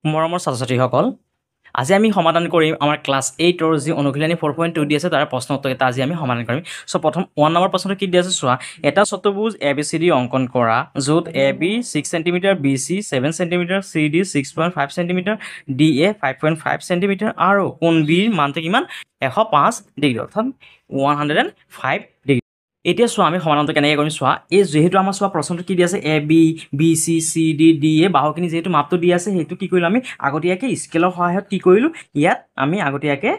মৰমৰ ছাত্ৰ-ছাত্ৰীসকল, আজি আমি সমাধান কৰিম আমাৰ ক্লাছ 8 যি অনুশীলনী 4.2 দি আছে তাৰ প্ৰশ্ন উত্তৰকেইটা আজি আমি সমাধান কৰিম। চ' প্ৰথম 1 নম্বৰ প্ৰশ্নটো কি দি আছে চোৱা, এটা চতুৰ্ভুজ ABCD অংকন কৰা য'ত AB 6 cm, BC 7 cm, CD 6.5 cm, DA 5.5 cm আৰু কোণ Bৰ মানটো কিমান 105 ডিগ্ৰী অৰ্থাৎ 105 ডিগ্ৰী। এতিয়া চোৱা আমি সমাধানটো কেনেকৈ কৰিম চোৱা, এই যিহেতু আমাৰ চোৱা প্ৰশ্নটো কি দি আছে AB, BC, CD, DA বাহুখিনি যিহেতু মাপটো দি আছে সেইটো কি কৰিলোঁ আমি আগতীয়াকৈ স্কেলৰ সহায়ত কি কৰিলোঁ ইয়াত আমি আগতীয়াকৈ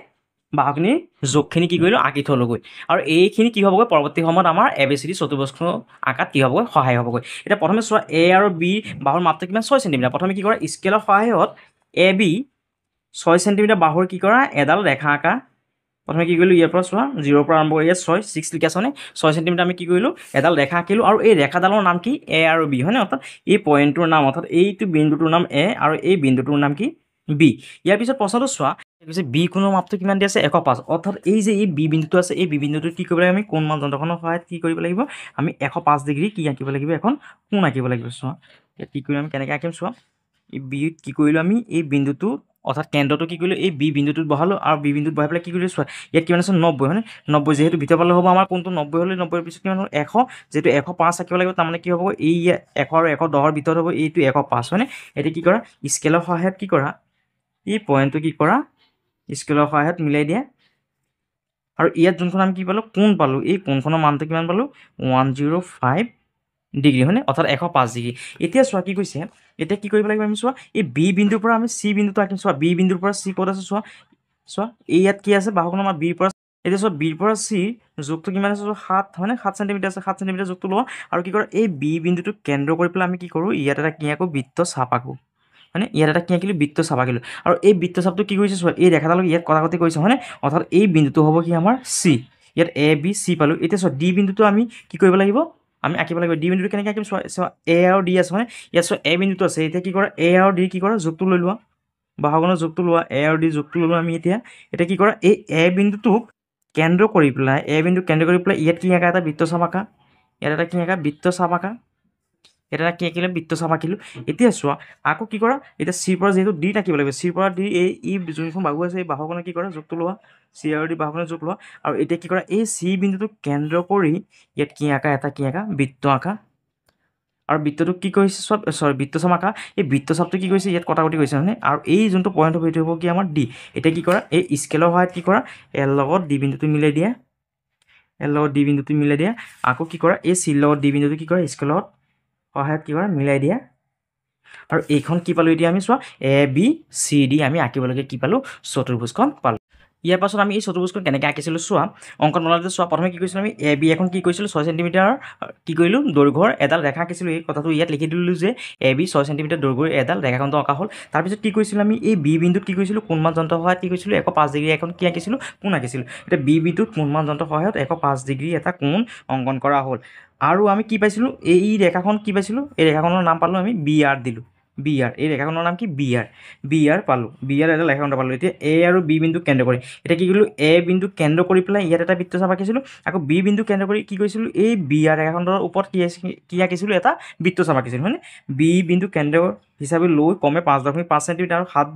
বাহুখিনিৰ জোখখিনি কি কৰিলোঁ আঁকি থ'লোগৈ আৰু এইখিনি কি হ'বগৈ পৰৱৰ্তী সময়ত আমাৰ ABCD চতুৰ্ভুজখন আঁকাত কি হ'বগৈ সহায় হ'বগৈ। এতিয়া প্ৰথমে চোৱা A আৰু B বাহুৰ মাপটো কিমান 6 cm। প্ৰথমে কি কৰা স্কেলৰ সহায়ত AB 6 cm বাহুৰ কি কৰা এডাল ৰেখা আঁকা। প্ৰথমে কি কৰিলোঁ ইয়াৰ পৰা চোৱা 0ৰ পৰা আৰম্ভ কৰি ইয়াত 6 লিখা আছেনে 6 cm আমি কি কৰিলোঁ এডাল ৰেখা আঁকিলোঁ আৰু এই ৰেখাডালৰ নাম কি A আৰু B হয়নে, অৰ্থাৎ এই পইণ্টটোৰ নাম অৰ্থাৎ এইটো বিন্দুটোৰ নাম A আৰু এই বিন্দুটোৰ নাম কি B। ইয়াৰ পিছত প্ৰশ্নটো চোৱা B কোণৰ মাপটো কিমান দি আছে 105, অৰ্থাৎ এই যে এই B বিন্দুটো আছে এই B বিন্দুটো কি কৰিব লাগিব আমি কোণ মান যন্ত্ৰখনৰ সহায়ত কি কৰিব লাগিব আমি 105 ডিগ্ৰী কি আঁকিব লাগিব এখন কোণ আঁকিব লাগিব। চোৱা ইয়াত কি কৰিম আমি কেনেকৈ আঁকিম চোৱা এই বিত কি কৰিলোঁ আমি এই বিন্দুটো অৰ্থাৎ কেন্দ্ৰটো কি কৰিলোঁ এই B বিন্দুটোত বহালোঁ আৰু B বিন্দুত বহাই পেলাই কি কৰিলোঁ চোৱা ইয়াত কিমান আছে 90 হয়নে, 90 যিহেতু ভিতৰ ফালে হ'ব আমাৰ কোণটো 90 হ'লে 90ৰ পিছত কিমান হ'ব 100, যিহেতু 105 আঁকিব লাগিব তাৰমানে কি হ'ব এই 100 আৰু 110ৰ ভিতৰত হ'ব এইটো 105 হয়নে। এতিয়া কি কৰা স্কেলৰ সহায়ত কি কৰা এই পইণ্টটো কি কৰা স্কেলৰ সহায়ত মিলাই দিয়া আৰু ইয়াত যোনখন আমি কি পালোঁ কোণ পালোঁ এই কোণখনৰ মানটো কিমান পালোঁ 105 ডিগ্ৰী হয়নে, অৰ্থাৎ 105 ডিগ্ৰী। এতিয়া চোৱা কি কৈছে এতিয়া কি কৰিব লাগিব আমি চোৱা এই B বিন্দুৰ পৰা আমি C বিন্দুটো আঁকিম। চোৱা B বিন্দুৰ পৰা C ক'ত আছে চোৱা এই ইয়াত কি আছে বাহুখন আমাৰ Bৰ পৰা এতিয়া চোৱা Bৰ পৰা C জোখটো কিমান আছে চোৱা 7 হয়নে, 7 cm আছে 7 cm জোখটো লোৱা আৰু কি কৰা এই B বিন্দুটোক কেন্দ্ৰ কৰি পেলাই আমি কি কৰোঁ ইয়াত এটা কি আঁকো বৃত্ত চাপ আঁকো হয়নে, ইয়াত এটা কি আঁকিলোঁ বৃত্ত চাপ আঁকিলোঁ আৰু এই বৃত্ত চাপটো কি কৰিছে চোৱা এই ৰেখাডালক ইয়াত কটাকটি কৰিছে হয়নে, অৰ্থাৎ এই বিন্দুটো হ'ব কি আমাৰ C। ইয়াত A B C পালোঁ। এতিয়া চোৱা D বিন্দুটো আমি কি কৰিব লাগিব আমি আঁকিব লাগিব। D বিন্দুটো কেনেকৈ আঁকিম চোৱা A আৰু D আছে হয়নে, ইয়াত চোৱা A বিন্দুটো আছে এতিয়া কি কৰা A আৰু D কি কৰা জোখটো লৈ লোৱা বাহুখনৰ জোখটো লোৱা A আৰু D জোখটো ল'লোঁ আমি এতিয়া কি কৰা এই A বিন্দুটোক কেন্দ্ৰ কৰি পেলাই ইয়াত কি আঁকা এটা বৃত্ত চাপ আঁকা, ইয়াত এটা কি আঁকা বৃত্ত চাপ আঁকা, ইয়াত এটা কি আঁকিলে বৃত্ত চাপ আঁকিলোঁ। এতিয়া চোৱা আকৌ কি কৰা এতিয়া Cৰ পৰা যিহেতু D আঁকিব লাগিব Cৰ পৰা D এই যোনখন বাহু আছে এই বাহুখনৰ কি কৰা জোখটো লোৱা C আৰু D বাহুখনৰ জোখ লোৱা আৰু এতিয়া কি কৰা এই C বিন্দুটোক কেন্দ্ৰ কৰি ইয়াত কি আঁকা এটা কি আঁকা বৃত্ত আঁকা আৰু বৃত্তটো কি কৰিছে বৃত্ত চাপ আঁকা এই বৃত্ত চাপটো কি কৰিছে ইয়াত কটাকটি কৰিছে হয়নে আৰু এই যোনটো পইণ্ট হ'ব এইটো হ'ব কি আমাৰ D। এতিয়া কি কৰা এই স্কেলৰ সহায়ত কি কৰা L লগত D বিন্দুটো মিলাই দিয়া আকৌ কি কৰা এই Cৰ লগত D বিন্দুটো কি কৰা স্কেলৰ সহায়ত কি কৰা মিলাই দিয়া আৰু এইখন কি পালোঁ এতিয়া আমি চোৱা ABCD আমি আঁকিবলগীয়া কি পালোঁ চতুৰ্ভুজখন পালোঁ। ইয়াৰ পাছত আমি এই চতুৰ্ভুজখন কেনেকৈ আঁকিছিলোঁ চোৱা অংকন বনাওঁতে চোৱা প্ৰথমে কি কৰিছিলোঁ আমি AB এখন কি কৰিছিলোঁ 6 cm কি কৰিলোঁ দৈৰ্ঘ্যৰ এডাল ৰেখা আঁকিছিলোঁ। এই কথাটো ইয়াত লিখি দিলোঁ যে AB 6 cm দৈৰ্ঘ্যৰ এডাল ৰেখাখণ্ড অঁকা হ'ল। তাৰপিছত কি কৰিছিলোঁ আমি এই B বিন্দুত কি কৰিছিলোঁ কোণমান যন্ত্ৰৰ সহায়ত কি কৰিছিলোঁ 105 ডিগ্ৰী এখন কি আঁকিছিলোঁ কোণ আঁকিছিলোঁ। এতিয়া B বিন্দুত কোণমান যন্ত্ৰৰ সহায়ত 105 ডিগ্ৰী এটা কোণ অংকন কৰা হ'ল আৰু আমি কি পাইছিলোঁ এই ৰেখাখন কি পাইছিলোঁ এই ৰেখাখনৰ নাম পালোঁ আমি BR দিলোঁ এই ৰেখাখনৰ নাম কি BR পালোঁ BR এটা ৰেখাখণ্ড পালোঁ। এতিয়া A আৰু B বিন্দু কেন্দ্ৰ কৰি এতিয়া কি কৰিলোঁ A বিন্দু কেন্দ্ৰ কৰি পেলাই ইয়াত এটা বৃত্ত চাপ আঁকিছিলোঁ আকৌ B বিন্দু কেন্দ্ৰ কৰি কি কৰিছিলোঁ এই BR ৰেখাখণ্ডৰ ওপৰত কি আঁকিছিলোঁ এটা বৃত্ত চাপ আঁকিছিলোঁ হয়নে। B বিন্দু কেন্দ্ৰ হিচাপে লৈ কমে 5.5 cm আৰু 7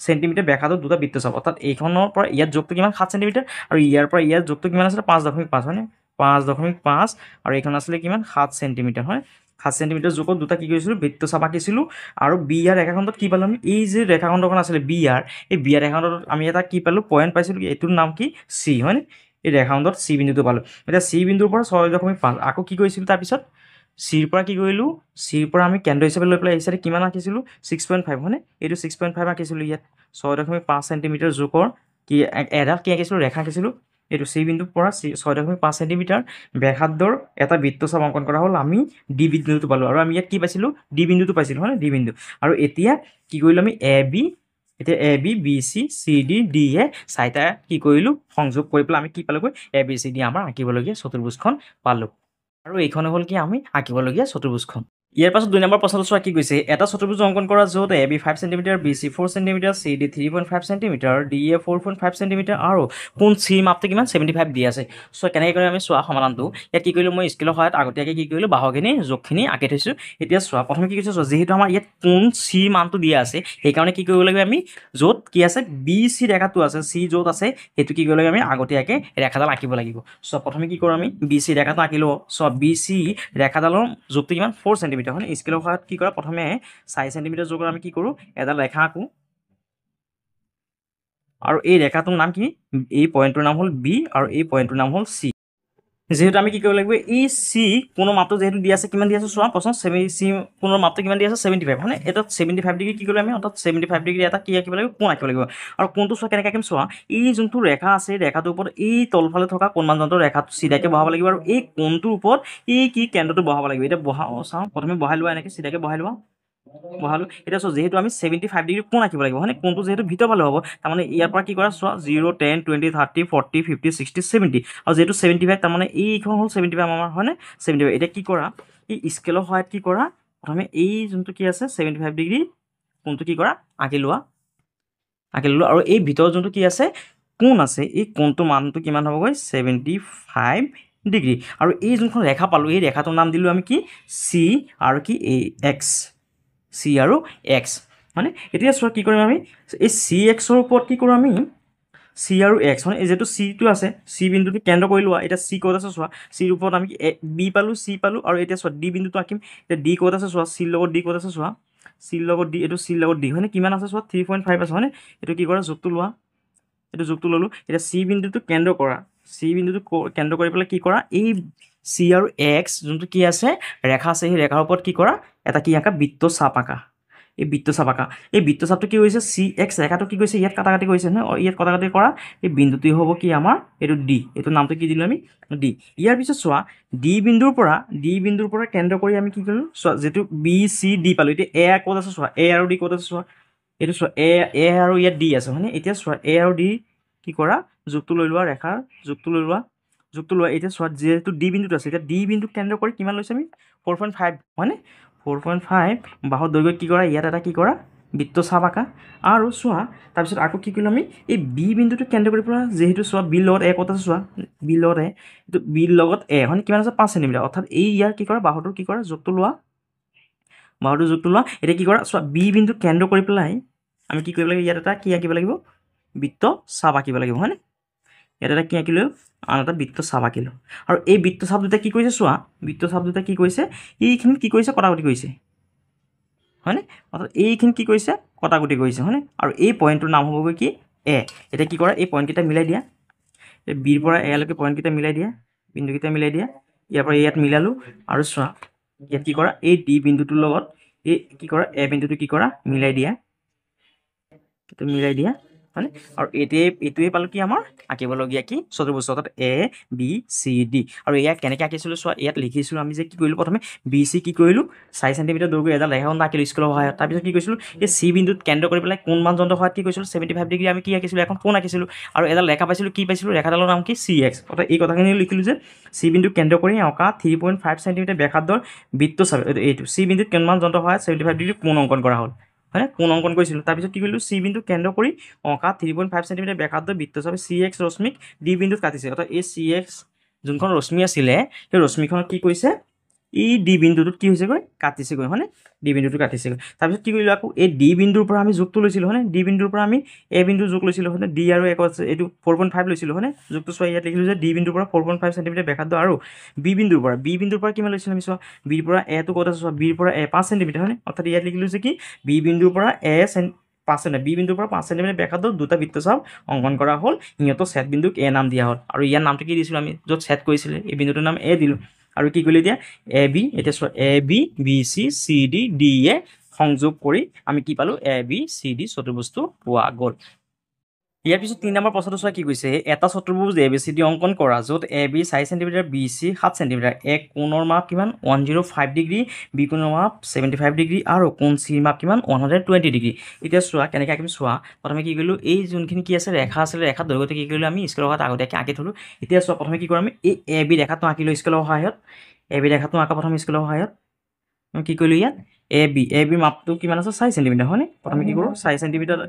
cm ব্যাসাৰ্ধৰ দুটা বৃত্ত চাপ অৰ্থাৎ এইখনৰ পৰা ইয়াত জোখটো কিমান 7 cm আৰু ইয়াৰ পৰা ইয়াত জোখটো কিমান আছিলে 5.5 হয়নে 5.5 আৰু এইখন আছিলে কিমান 7 cm হয় 7 cm জোখত দুটা কি কৰিছিলোঁ বৃত্ত চাপ আঁকিছিলোঁ আৰু BR ৰেখাখণ্ডত কি পালোঁ আমি এই যে ৰেখাখণ্ডখন আছিলে BR এই BR ৰেখাখণ্ডত আমি এটা কি পালোঁ পইণ্ট পাইছিলোঁ এইটোৰ নাম কি C হয়নে, এই ৰেখাখণ্ডত C বিন্দুটো পালোঁ। এতিয়া C বিন্দুৰ পৰা 6.5 আকৌ কি কৰিছিলোঁ তাৰপিছত Cৰ পৰা কি কৰিলোঁ Cৰ পৰা আমি কেন্দ্ৰ হিচাপে লৈ পেলাই এই চাইডে কিমান আঁকিছিলোঁ 6.5 হয়নে, এইটো 6.5 আঁকিছিলোঁ ইয়াত 6.5 cm জোখৰ কি এডাল কি আঁকিছিলোঁ ৰেখা আঁকিছিলোঁ এইটো C বিন্দুৰ পৰা 6.5 cm ব্যাসাৰ্ধৰ এটা বৃত্ত চাপ অংকন কৰা হ'ল আমি D বিন্দুটো পালোঁ আৰু আমি ইয়াত কি পাইছিলোঁ D বিন্দুটো পাইছিলোঁ হয় D বিন্দু আৰু এতিয়া কি কৰিলোঁ আমি AB BC CD DA চাৰিটা কি কৰিলোঁ সংযোগ কৰি পেলাই আমি কি পালোঁগৈ ABCD আমাৰ আঁকিবলগীয়া চতুৰ্ভুজখন পালোঁ আৰু এইখনে হ'ল কি আমি আঁকিবলগীয়া চতুৰ্ভুজখন। ইয়াৰ পাছত 2 নম্বৰ প্ৰশ্নটো চোৱা কি কৈছে এটা চতুৰ্ভুজ অংকন কৰা য'ত A B 5 centimetre B C 4 centimetre C D 3.5 centimetre D A 4.5 centimetre আৰু কোণ চিৰ মাপটো কিমান 75 দি আছে চ' কেনেকৈ কৰি আমি চোৱা সমাধানটো ইয়াত কি কৰিলোঁ মই স্কেলৰ সহায়ত আগতীয়াকৈ কি কৰিলোঁ বাহুখিনি জোখখিনি আঁকি থৈছোঁ এতিয়া চোৱা প্ৰথমে কি কৈছোঁ চোৱা যিহেতু আমাৰ ইয়াত কোণ চিৰ মানটো দিয়া আছে সেইকাৰণে কি কৰিব লাগিব আমি য'ত কি আছে বি চি ৰেখাটো আছে চি য'ত আছে সেইটো কি কৰিব লাগিব আমি আগতীয়াকৈ ৰেখাডাল আঁকিব লাগিব চ' প্ৰথমে কি কৰোঁ আমি বি চি ৰেখাটো আঁকিলোঁ চ' বি চি ৰেখাডালৰ জোখটো কিমান 4 চেণ্টিমিটাৰ হয় স্কেলৰ সহায়ত কি কৰা প্ৰথমে 4 চেণ্টিমিটাৰ জোখৰ আমি কি কৰোঁ এডাল ৰেখা আঁকো আৰু এই ৰেখাটোৰ নাম কি এই পইণ্টটোৰ নাম হ'ল বি আৰু এই পইণ্টটোৰ নাম হ'ল চি যেহেতু আমি কি কৰিব লাগিব এই চি কোণৰ মাপটো যেহেতু দি আছে কিমান দি আছে চোৱা প্ৰশ্ন চি কোণৰ মাপটো কিমান দি আছে 75 মানে এটা 75 ডিগ্ৰী কি কৰিলোঁ আমি অৰ্থাৎ 75 ডিগ্ৰী এটা কি আঁকিব লাগিব কোণ আঁকিব লাগিব আৰু কোণটো চোৱা কেনেকৈ আঁকিম চোৱা এই যোনটো ৰেখা আছে ৰেখাটোৰ ওপৰত এই তলফালে থকা কোণমানদণ্ডৰ ৰেখাটো চিধাকৈ বহাব লাগিব আৰু এই কোণটোৰ ওপৰত এই কি কেন্দ্ৰটো বহাব লাগিব এতিয়া চাওঁ প্ৰথমে বহাই লোৱা এনেকৈ চিধাকৈ বহাই লোৱা বহালো এতিয়া চোৱা যিহেতু আমি 75 ডিগ্ৰী কোণ আঁকিব লাগিব মানে কোণটো যিহেতু ভিতৰ ফালে হ'ব তাৰমানে ইয়াৰ পৰা কি কৰা চোৱা 0 10 20 30 40 50 60 70 আৰু যিহেতু 75 তাৰমানে এইখন হ'ল 75 আমাৰ হয়নে 75 এতিয়া কি কৰা এই স্কেলৰ সহায়ত কি কৰা প্ৰথমে এই যোনটো কি আছে 75 ডিগ্ৰী কোণটো কি কৰা আঁকি লোৱা আৰু এই ভিতৰৰ যোনটো কি আছে কোণ আছে এই কোণটো মানটো কিমান হ'বগৈ 75 ডিগ্ৰী আৰু এই যোনখন ৰেখা পালোঁ এই ৰেখাটোৰ নাম দিলোঁ আমি কি চি আৰু কি এই এক্স চি আৰু এক্স হয়নে এতিয়া চোৱা কি কৰিম আমি এই চি এক্সৰ ওপৰত কি কৰোঁ আমি চি আৰু এক্স মানে যিহেতু চিটো আছে চি বিন্দুটো কেন্দ্ৰ কৰি লোৱা এতিয়া চি ক'ত আছে চোৱা চিৰ ওপৰত আমি বি পালোঁ চি পালোঁ আৰু এতিয়া চোৱা ডি বিন্দুটো আঁকিম এতিয়া ডি ক'ত আছে চোৱা চিৰ লগত ডি ক'ত আছে চোৱা চিৰ লগত ডি এইটো চিৰ লগত ডি হয়নে কিমান আছে চোৱা 3.5 আছে হয়নে এইটো কি কৰা জোখটো লোৱা এইটো জোখটো ল'লোঁ এতিয়া চি বিন্দুটো কেন্দ্ৰ কৰা চি বিন্দুটো কেন্দ্ৰ কৰি পেলাই কি কৰা এই চি আৰু এক্স যোনটো কি আছে ৰেখা আছে সেই ৰেখাৰ ওপৰত কি কৰা এটা কি আঁকা বৃত্ত চাপ আঁকা এই বৃত্তচাপ আঁকা এই বৃত্তচাপটো কি হৈছে চি এক্স ৰেখাটো কি কৰিছে ইয়াত কাটাকাটি কৰিছে নহয় ইয়াত কাটাকাটি কৰা এই বিন্দুটো হ'ব কি আমাৰ এইটো ডি এইটো নামটো কি দিলোঁ আমি ডি ইয়াৰ পিছত চোৱা ডি বিন্দুৰ পৰা কেন্দ্ৰ কৰি আমি কি কৰিলোঁ চোৱা যিটো বি চি ডি পালোঁ এতিয়া এ ক'ত আছে চোৱা এ আৰু ডি ক'ত আছে চোৱা এইটো চোৱা এ আৰু ইয়াত ডি আছে হয়নে এতিয়া চোৱা এ আৰু ডি কি কৰা জোখটো লৈ লোৱা ৰেখাৰ জোখটো লোৱা এতিয়া চোৱা যিহেতু ডি বিন্দুটো আছে এতিয়া ডি বিন্দুক কেন্দ্ৰ কৰি কিমান লৈছে আমি 4.5 হয়নে 4.5 বাহুৰ দৈৰ্ঘ্য কি কৰা ইয়াত এটা কি কৰা বৃত্তচাপ আঁকা আৰু চোৱা তাৰপিছত আকৌ কি কৰিলোঁ আমি এই বি বিন্দুটো কেন্দ্ৰ কৰি পৰা যিহেতু চোৱা বিৰ লগত এ ক'ত আছে চোৱা বিৰ লগত এ এইটো বিৰ লগত এ হয়নে কিমান আছে 5 চেণ্টিমিটাৰ অৰ্থাৎ এই ইয়াৰ কি কৰা বাহুটোৰ কি কৰা জোখটো লোৱা এতিয়া কি কৰা চোৱা বি বিন্দু কেন্দ্ৰ কৰি পেলাই আমি কি কৰিব লাগিব ইয়াত এটা কি আঁকিব লাগিব বৃত্তচাপ আঁকিব লাগিব হয়নে ইয়াত এটা কি আঁকিলোঁ আন এটা বৃত্তচাপ আঁকিলোঁ আৰু এই বৃত্তচাপ দুটা কি কৰিছে চোৱা বৃত্তচাপ দুটা কি কৰিছে এইখিনি কি কৰিছে কটাকটি কৰিছে হয়নে অৰ্থাৎ এইখিনি কি কৰিছে কটাকটি কৰিছে হয়নে আৰু এই পইণ্টটোৰ নাম হ'বগৈ কি এ এতিয়া কি কৰা এই পইণ্টকেইটা মিলাই দিয়া এই বিৰ পৰা এলৈকে পইণ্টকেইটা মিলাই দিয়া বিন্দুকেইটা মিলাই দিয়া ইয়াৰ পৰা ইয়াত মিলালোঁ আৰু চোৱা ইয়াত কি কৰা এই ডি বিন্দুটোৰ লগত এই কি কৰা এ বিন্দুটো কি কৰা মিলাই দিয়া হয়নে আৰু এইটোৱে পালোঁ কি আমাৰ আঁকিবলগীয়া কি চতুৰ্ভুজ অৰ্থাৎ এ বি চি ডি আৰু ইয়াক কেনেকৈ আঁকিছিলোঁ চোৱা ইয়াত লিখিছিলোঁ আমি যে কি কৰিলোঁ প্ৰথমে বি চি কি কৰিলোঁ 4 চেণ্টিমিটাৰ দৈৰ্ঘ্য এডাল ৰেখাখণ্ড আঁকিলোঁ স্কেলৰ সহায়ত তাৰপিছত কি কৰিছিলোঁ এই চি বিন্দুত কেন্দ্ৰ কৰি পেলাই কোণমান যন্ত্ৰৰ সহায়ত কি কৰিছিলোঁ 75 ডিগ্ৰী আমি কি আঁকিছিলোঁ এখন কোণ আঁকিছিলোঁ আৰু এডাল ৰেখা পাইছিলোঁ কি পাইছিলোঁ ৰেখাডালৰ নাম কি চি এক্স অৰ্থাৎ এই কথাখিনি লিখিলোঁ যে চি বিন্দুক কেন্দ্ৰ কৰি অঁকা 3.5 চেণ্টিমিটাৰ ব্যাসাৰ্ধৰ বৃত্তচাপ এইটো চি বিন্দুত কোণমান যন্ত্ৰৰ সহায়ত 75 ডিগ্ৰী কোণ অংকন কৰা হ'ল হয়নে কোণ অংকন কৰিছিলোঁ তাৰপিছত কি কৰিলোঁ চি বিন্দু কেন্দ্ৰ কৰি অঁকা 3.5 চেণ্টিমিটাৰ ব্যাসাৰ্ধৰ বৃত্তচাপে চি এক্স ৰশ্মিক ডি বিন্দুত কাটিছে অৰ্থাৎ এই চি এক্স যোনখন ৰশ্মি আছিলে সেই ৰশ্মিখনত কি কৰিছে এই ডি বিন্দুটোত কি হৈছেগৈ কাটিছেগৈ হয়নে ডি বিন্দুটো কাটিছেগৈ তাৰপিছত কি কৰিলোঁ আকৌ এই ডি বিন্দুৰ পৰা আমি জোখটো লৈছিলোঁ হয়নে ডি বিন্দুৰ পৰা আমি এ বিন্দুৰ জোখ লৈছিলোঁ হয়নে ডি আৰু এইটো 4.5 লৈছিলোঁ হয়নে জোখটো চোৱা ইয়াত লিখিলোঁ যে ডি বিন্দুৰ পৰা 4.5 চেণ্টিমিটাৰ ব্যাসাৰ্ধ আৰু বি বিন্দুৰ পৰা কিমান লৈছিলোঁ আমি চোৱা বিৰ পৰা এটো ক'ত আছে চোৱা বিৰ পৰা এ 5 চেণ্টিমিটাৰ হয়নে অৰ্থাৎ ইয়াত লিখিলোঁ যে কি বি বিন্দুৰ পৰা বি বিন্দুৰ পৰা 5 চেণ্টিমিটাৰ ব্যাসাৰ্ধৰ দুটা বৃত্তচাপ অংকন কৰা হ'ল সিহঁতৰ ছেদ বিন্দুক এ নাম দিয়া হ'ল আৰু ইয়াৰ নামটো কি দিছিলোঁ আমি য'ত ছেদ কৰিছিলে এই বিন্দুটোৰ নাম এ দিলোঁ আৰু কি কৰিলোঁ এতিয়া এ বি এতিয়া চোৱা A B B C C D D A সংযোগ কৰি আমি কি পালোঁ এ বি চি ডি চতুৰ্ভুজটো পোৱা গ'ল ইয়াৰ পিছত 3 নম্বৰ প্ৰশ্নটো চোৱা কি কৈছে এটা চতুৰ্ভুজ এ বি চি ডি অংকন কৰা য'ত A B 4 centimetre B C 7 centimetre এক কোণৰ মাপ কিমান 105 ডিগ্ৰী বি কোণৰ মাপ 75 ডিগ্ৰী আৰু কোণ চিৰ মাপ কিমান 120 ডিগ্ৰী এতিয়া চোৱা কেনেকৈ আঁকিম চোৱা প্ৰথমে কি কৰিলোঁ এই যোনখিনি কি আছে ৰেখা আছিলে ৰেখাৰ দৈৰ্ঘ্যটো কি কৰিলোঁ আমি স্কেলৰ সহায়ত আগতীয়াকৈ আঁকি থলোঁ এতিয়া চোৱা প্ৰথমে কি কৰোঁ আমি এই এ বি ৰেখাটো আঁকিলোঁ স্কেলৰ সহায়ত এ বি ৰেখাটো আঁকা প্ৰথম স্কেলৰ সহায়ত মই কি কৰিলোঁ ইয়াত এ বি মাপটো কিমান আছে 4 চেণ্টিমিটাৰ হয়নে প্ৰথমে কি কৰোঁ 4 চেণ্টিমিটাৰ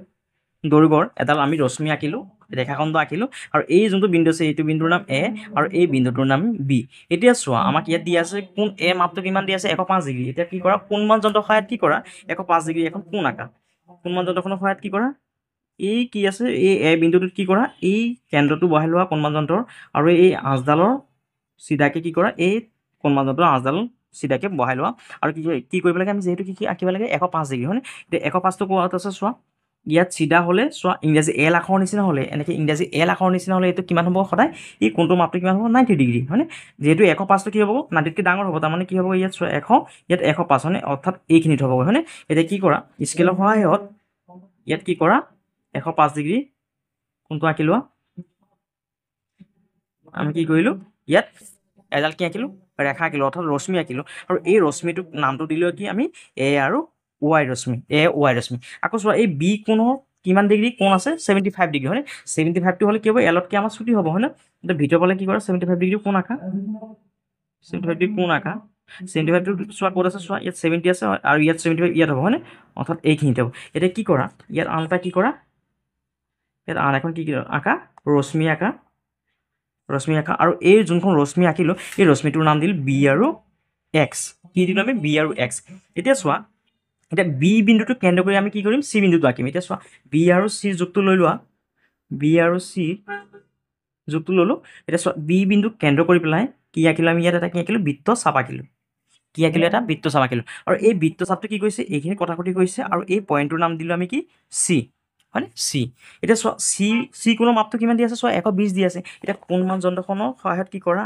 দৈৰ্ঘ্যৰ এডাল আমি ৰশ্মি আঁকিলোঁ ৰেখাখণ্ড আঁকিলোঁ আৰু এই যোনটো বিন্দু আছে এইটো বিন্দুৰ নাম এ আৰু এই বিন্দুটোৰ নাম বি এতিয়া চোৱা আমাক ইয়াত দিয়া আছে কোণ এ মাপটো কিমান দিয়া আছে 105 ডিগ্ৰী এতিয়া কি কৰা কোণমান যন্ত্ৰৰ সহায়ত কি কৰা 105 ডিগ্ৰী এখন কোণ আঁকা কোণমান যন্ত্ৰখনৰ সহায়ত কি কৰা এই কি আছে এই এ বিন্দুটোত কি কৰা এই কেন্দ্ৰটো বহাই লোৱা কোণমান যন্ত্ৰৰ আৰু এই আঁচডালৰ চিধাকে কি কৰা এই কোণমান যন্ত্ৰৰ আঁচডাল চিধাকে বহাই লোৱা আৰু কি কৰিব লাগে আমি যেহেতু কি আঁকিব লাগে 105 ডিগ্ৰী হয়নে এতিয়া 105টো ক'ত আছে চোৱা ইয়াত চিধা হ'লে চোৱা ইংৰাজী এল আখৰৰ নিচিনা হ'লে এনেকৈ ইংৰাজী এল আখৰৰ নিচিনা হ'লে এইটো কিমান হ'ব সদায় এই কোণটোৰ মাপটো কিমান হ'ব 90 ডিগ্ৰী হয়নে যেহেতু 105টো কি হ'ব 90তকৈ ডাঙৰ হ'ব তাৰমানে কি হ'ব ইয়াত চোৱা 100 ইয়াত 105 হয়নে অৰ্থাৎ এইখিনিত হ'ব হয়নে এতিয়া কি কৰা স্কেলৰ সহায়ত ইয়াত কি কৰা 105 ডিগ্ৰী কোণটো আঁকি লোৱা আমি কি কৰিলোঁ ইয়াত এডাল কি আঁকিলোঁ ৰেখা আঁকিলোঁ অৰ্থাৎ ৰশ্মি আঁকিলোঁ আৰু এই ৰশ্মিটোক নামটো দিলোঁ কি আমি এ আৰু ৱাই ৰশ্মি আকৌ চোৱা এই বি কোণৰ কিমান ডিগ্ৰী কোণ আছে 75 ডিগ্ৰী হয়নে 75টো হ'লে কি হ'ব এলতকৈ আমাৰ ছুটি হ'ব হয়নে এতিয়া ভিতৰ পালে কি কৰা 75 ডিগ্ৰী কোণ আঁকা 75 ডিগ্ৰী কোণ আঁকা 75টো চোৱা ক'ত আছে চোৱা ইয়াত 70 আছে আৰু ইয়াত 75 ইয়াত হ'ব হয়নে অৰ্থাৎ এইখিনিতে হ'ব এতিয়া কি কৰা ইয়াত আন এটা কি কৰা ইয়াত আন এখন কি আঁকা ৰশ্মি আঁকা আৰু এই যোনখন ৰশ্মি আঁকিলোঁ এই ৰশ্মিটোৰ নাম দিলোঁ বি আৰু এক্স কি দিলোঁ আমি বি আৰু এক্স এতিয়া চোৱা এতিয়া বি বিন্দুটো কেন্দ্ৰ কৰি আমি কি কৰিম চি বিন্দুটো আঁকিম এতিয়া চোৱা বি আৰু চিৰ যোগটো লৈ লোৱা বি আৰু চি যোগটো ল'লোঁ এতিয়া চোৱা বি বিন্দুক কেন্দ্ৰ কৰি পেলাই কি আঁকিলোঁ আমি ইয়াত এটা কি আঁকিলোঁ বৃত্ত চাপ আঁকিলোঁ এটা বৃত্ত চাপ আঁকিলোঁ আৰু এই বৃত্ত চাপটো কি কৰিছে এইখিনি কটাকটি কৰিছে আৰু এই পইণ্টটোৰ নাম দিলোঁ আমি কি চি হয়নে চি এতিয়া চোৱা চি কোণৰ মাপটো কিমান দি আছে চোৱা 120 দি আছে এতিয়া কোণমান যন্ত্ৰখনৰ সহায়ত কি কৰা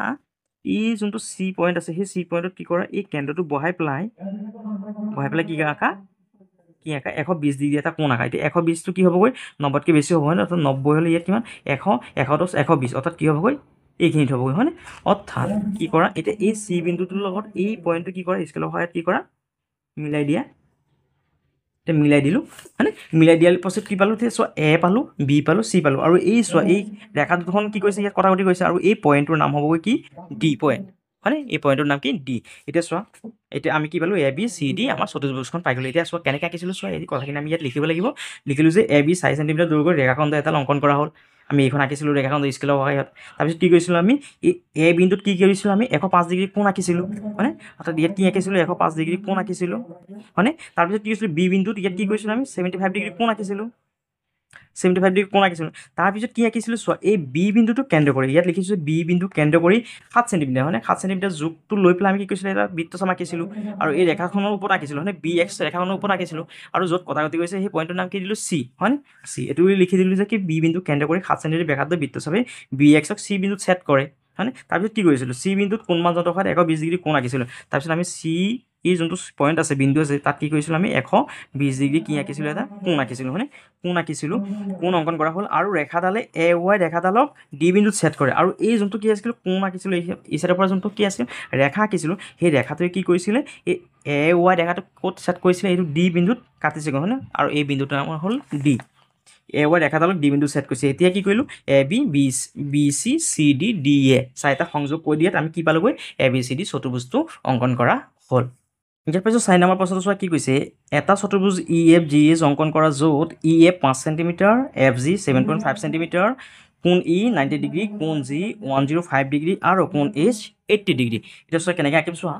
এই যোনটো চি পইণ্ট আছে সেই চি পইণ্টত কি কৰা এই কেন্দ্ৰটো বহাই পেলাই কি আঁকা 120 ডিগ্ৰী এটা কোণ আঁকা এতিয়া 120টো কি হ'বগৈ 90তকৈ বেছি হ'ব হয়নে অৰ্থাৎ 90 হ'লে ইয়াত কিমান 120 অৰ্থাৎ কি হ'বগৈ এইখিনিত হ'বগৈ হয়নে অৰ্থাৎ কি কৰা এতিয়া এই চি বিন্দুটোৰ লগত এই পইণ্টটো কি কৰা স্কেলৰ সহায়ত কি কৰা মিলাই দিয়া এতিয়া মিলাই দিলোঁ হয়নে মিলাই দিয়াৰ পাছত কি পালোঁ চোৱা এ পালোঁ বি পালোঁ চি পালোঁ আৰু এই চোৱা এই ৰেখা দুখন কি কৰিছে ইয়াত কটাকটি কৰিছে আৰু এই পইণ্টটোৰ নাম হ'বগৈ কি ডি পইণ্ট হয়নে এই পইণ্টটোৰ নাম কি ডি এতিয়া চোৱা এতিয়া আমি কি পালোঁ এ বি চি ডি আমাৰ চতুৰ্ভুজখন পাই গ'লোঁ এতিয়া চোৱা কেনেকৈ আঁকিছিলোঁ চোৱা এই কথাখিনি আমি ইয়াত লিখিব লাগিব লিখিলোঁ যে এ বি 4 চেণ্টিমিটাৰ দৈৰ্ঘ্যৰ ৰেখাখণ্ড এডাল অংকন কৰা হ'ল আমি এইখন আঁকিছিলোঁ ৰেখাখণ্ড স্কেলৰ সহায়ত তাৰপিছত কি কৰিছিলোঁ আমি এই এ বিন্দুত কি কৰিছিলোঁ আমি 105 ডিগ্ৰী কোণ আঁকিছিলোঁ হয়নে অৰ্থাৎ ইয়াত কি আঁকিছিলোঁ 105 ডিগ্ৰী কোণ আঁকিছিলোঁ হয়নে তাৰপিছত কি কৰিছিলোঁ বি বিন্দুত ইয়াত কি কৰিছিলোঁ আমি 75 ডিগ্ৰী কোণ আঁকিছিলোঁ 75 ডিগ্ৰী কোণ আঁকিছিলোঁ তাৰপিছত কি আঁকিছিলোঁ চোৱা এই বি বিন্দুটো কেন্দ্ৰ কৰি ইয়াত লিখিছোঁ বি বিন্দু কেন্দ্ৰ কৰি 7 চেণ্টিমিটাৰ হয়নে 7 চেণ্টিমিটাৰ জোখটো লৈ পেলাই আমি কি কৰিছিলোঁ এটা বৃত্তচাপ আঁকিছিলোঁ আৰু এই ৰেখাখনৰ ওপৰত আঁকিছিলোঁ হয়নে বি এক্স ৰেখাখনৰ ওপৰত আঁকিছিলোঁ আৰু য'ত কটাকটি কৰিছে সেই পইণ্টটোৰ নাম কি দিলোঁ চি হয়নে চি এইটো লিখি দিলোঁ যে কি বি বিন্দু কেন্দ্ৰ কৰি 7 চেণ্টিমিটাৰ ব্যাসাৰ্ধ বৃত্তচাপে বি এক্সক চি বিন্দুত ছেদ কৰে হয়নে তাৰপিছত কি কৰিছিলোঁ চি বিন্দুত কোণমান যন্ত্ৰৰ সহায়ত 120 ডিগ্ৰী কোণ আঁকিছিলোঁ তাৰপিছত আমি চি এই যোনটো পইণ্ট আছে বিন্দু আছে তাত কি কৰিছিলোঁ আমি 120 ডিগ্ৰী কি আঁকিছিলোঁ এটা কোণ আঁকিছিলোঁ হয়নে কোণ অংকন কৰা হ'ল আৰু ৰেখাডালে এ ৱাই ৰেখাডালক ডি বিন্দুত ছেদ কৰে আৰু এই যোনটো কি আছিলোঁ কোণ আঁকিছিলোঁ এই চাইডৰ পৰা যোনটো কি আছিল ৰেখা আঁকিছিলোঁ সেই ৰেখাটোৱে কি কৰিছিলে এই এ ৱাই ৰেখাটো ক'ত ছেদ কৰিছিলে এইটো ডি বিন্দুত কাটিছেগৈ হয়নে আৰু এই বিন্দুটোৰ নাম হ'ল ডি এ ৱাই ৰেখাডালক ডি বিন্দু ছেদ কৰিছে এতিয়া কি কৰিলোঁ A B C C D D A চাৰিটা সংযোগ কৰি দিয়াত আমি কি পালোঁগৈ এ বি চি ডি চতুৰ্ভুজটো অংকন কৰা হ'ল ইয়াৰ পাছত 4 নম্বৰ প্ৰশ্নটো চোৱা কি কৈছে এটা চতুৰ্ভুজ ই এফ জি এইচ অংকন কৰা য'ত E F 5 centimetre F G 7.5 centimetre কোণ ই 90 ডিগ্ৰী কোণ জি 105 ডিগ্ৰী আৰু কোণ এইচ 80 ডিগ্ৰী এতিয়া চোৱা কেনেকৈ আঁকিম চোৱা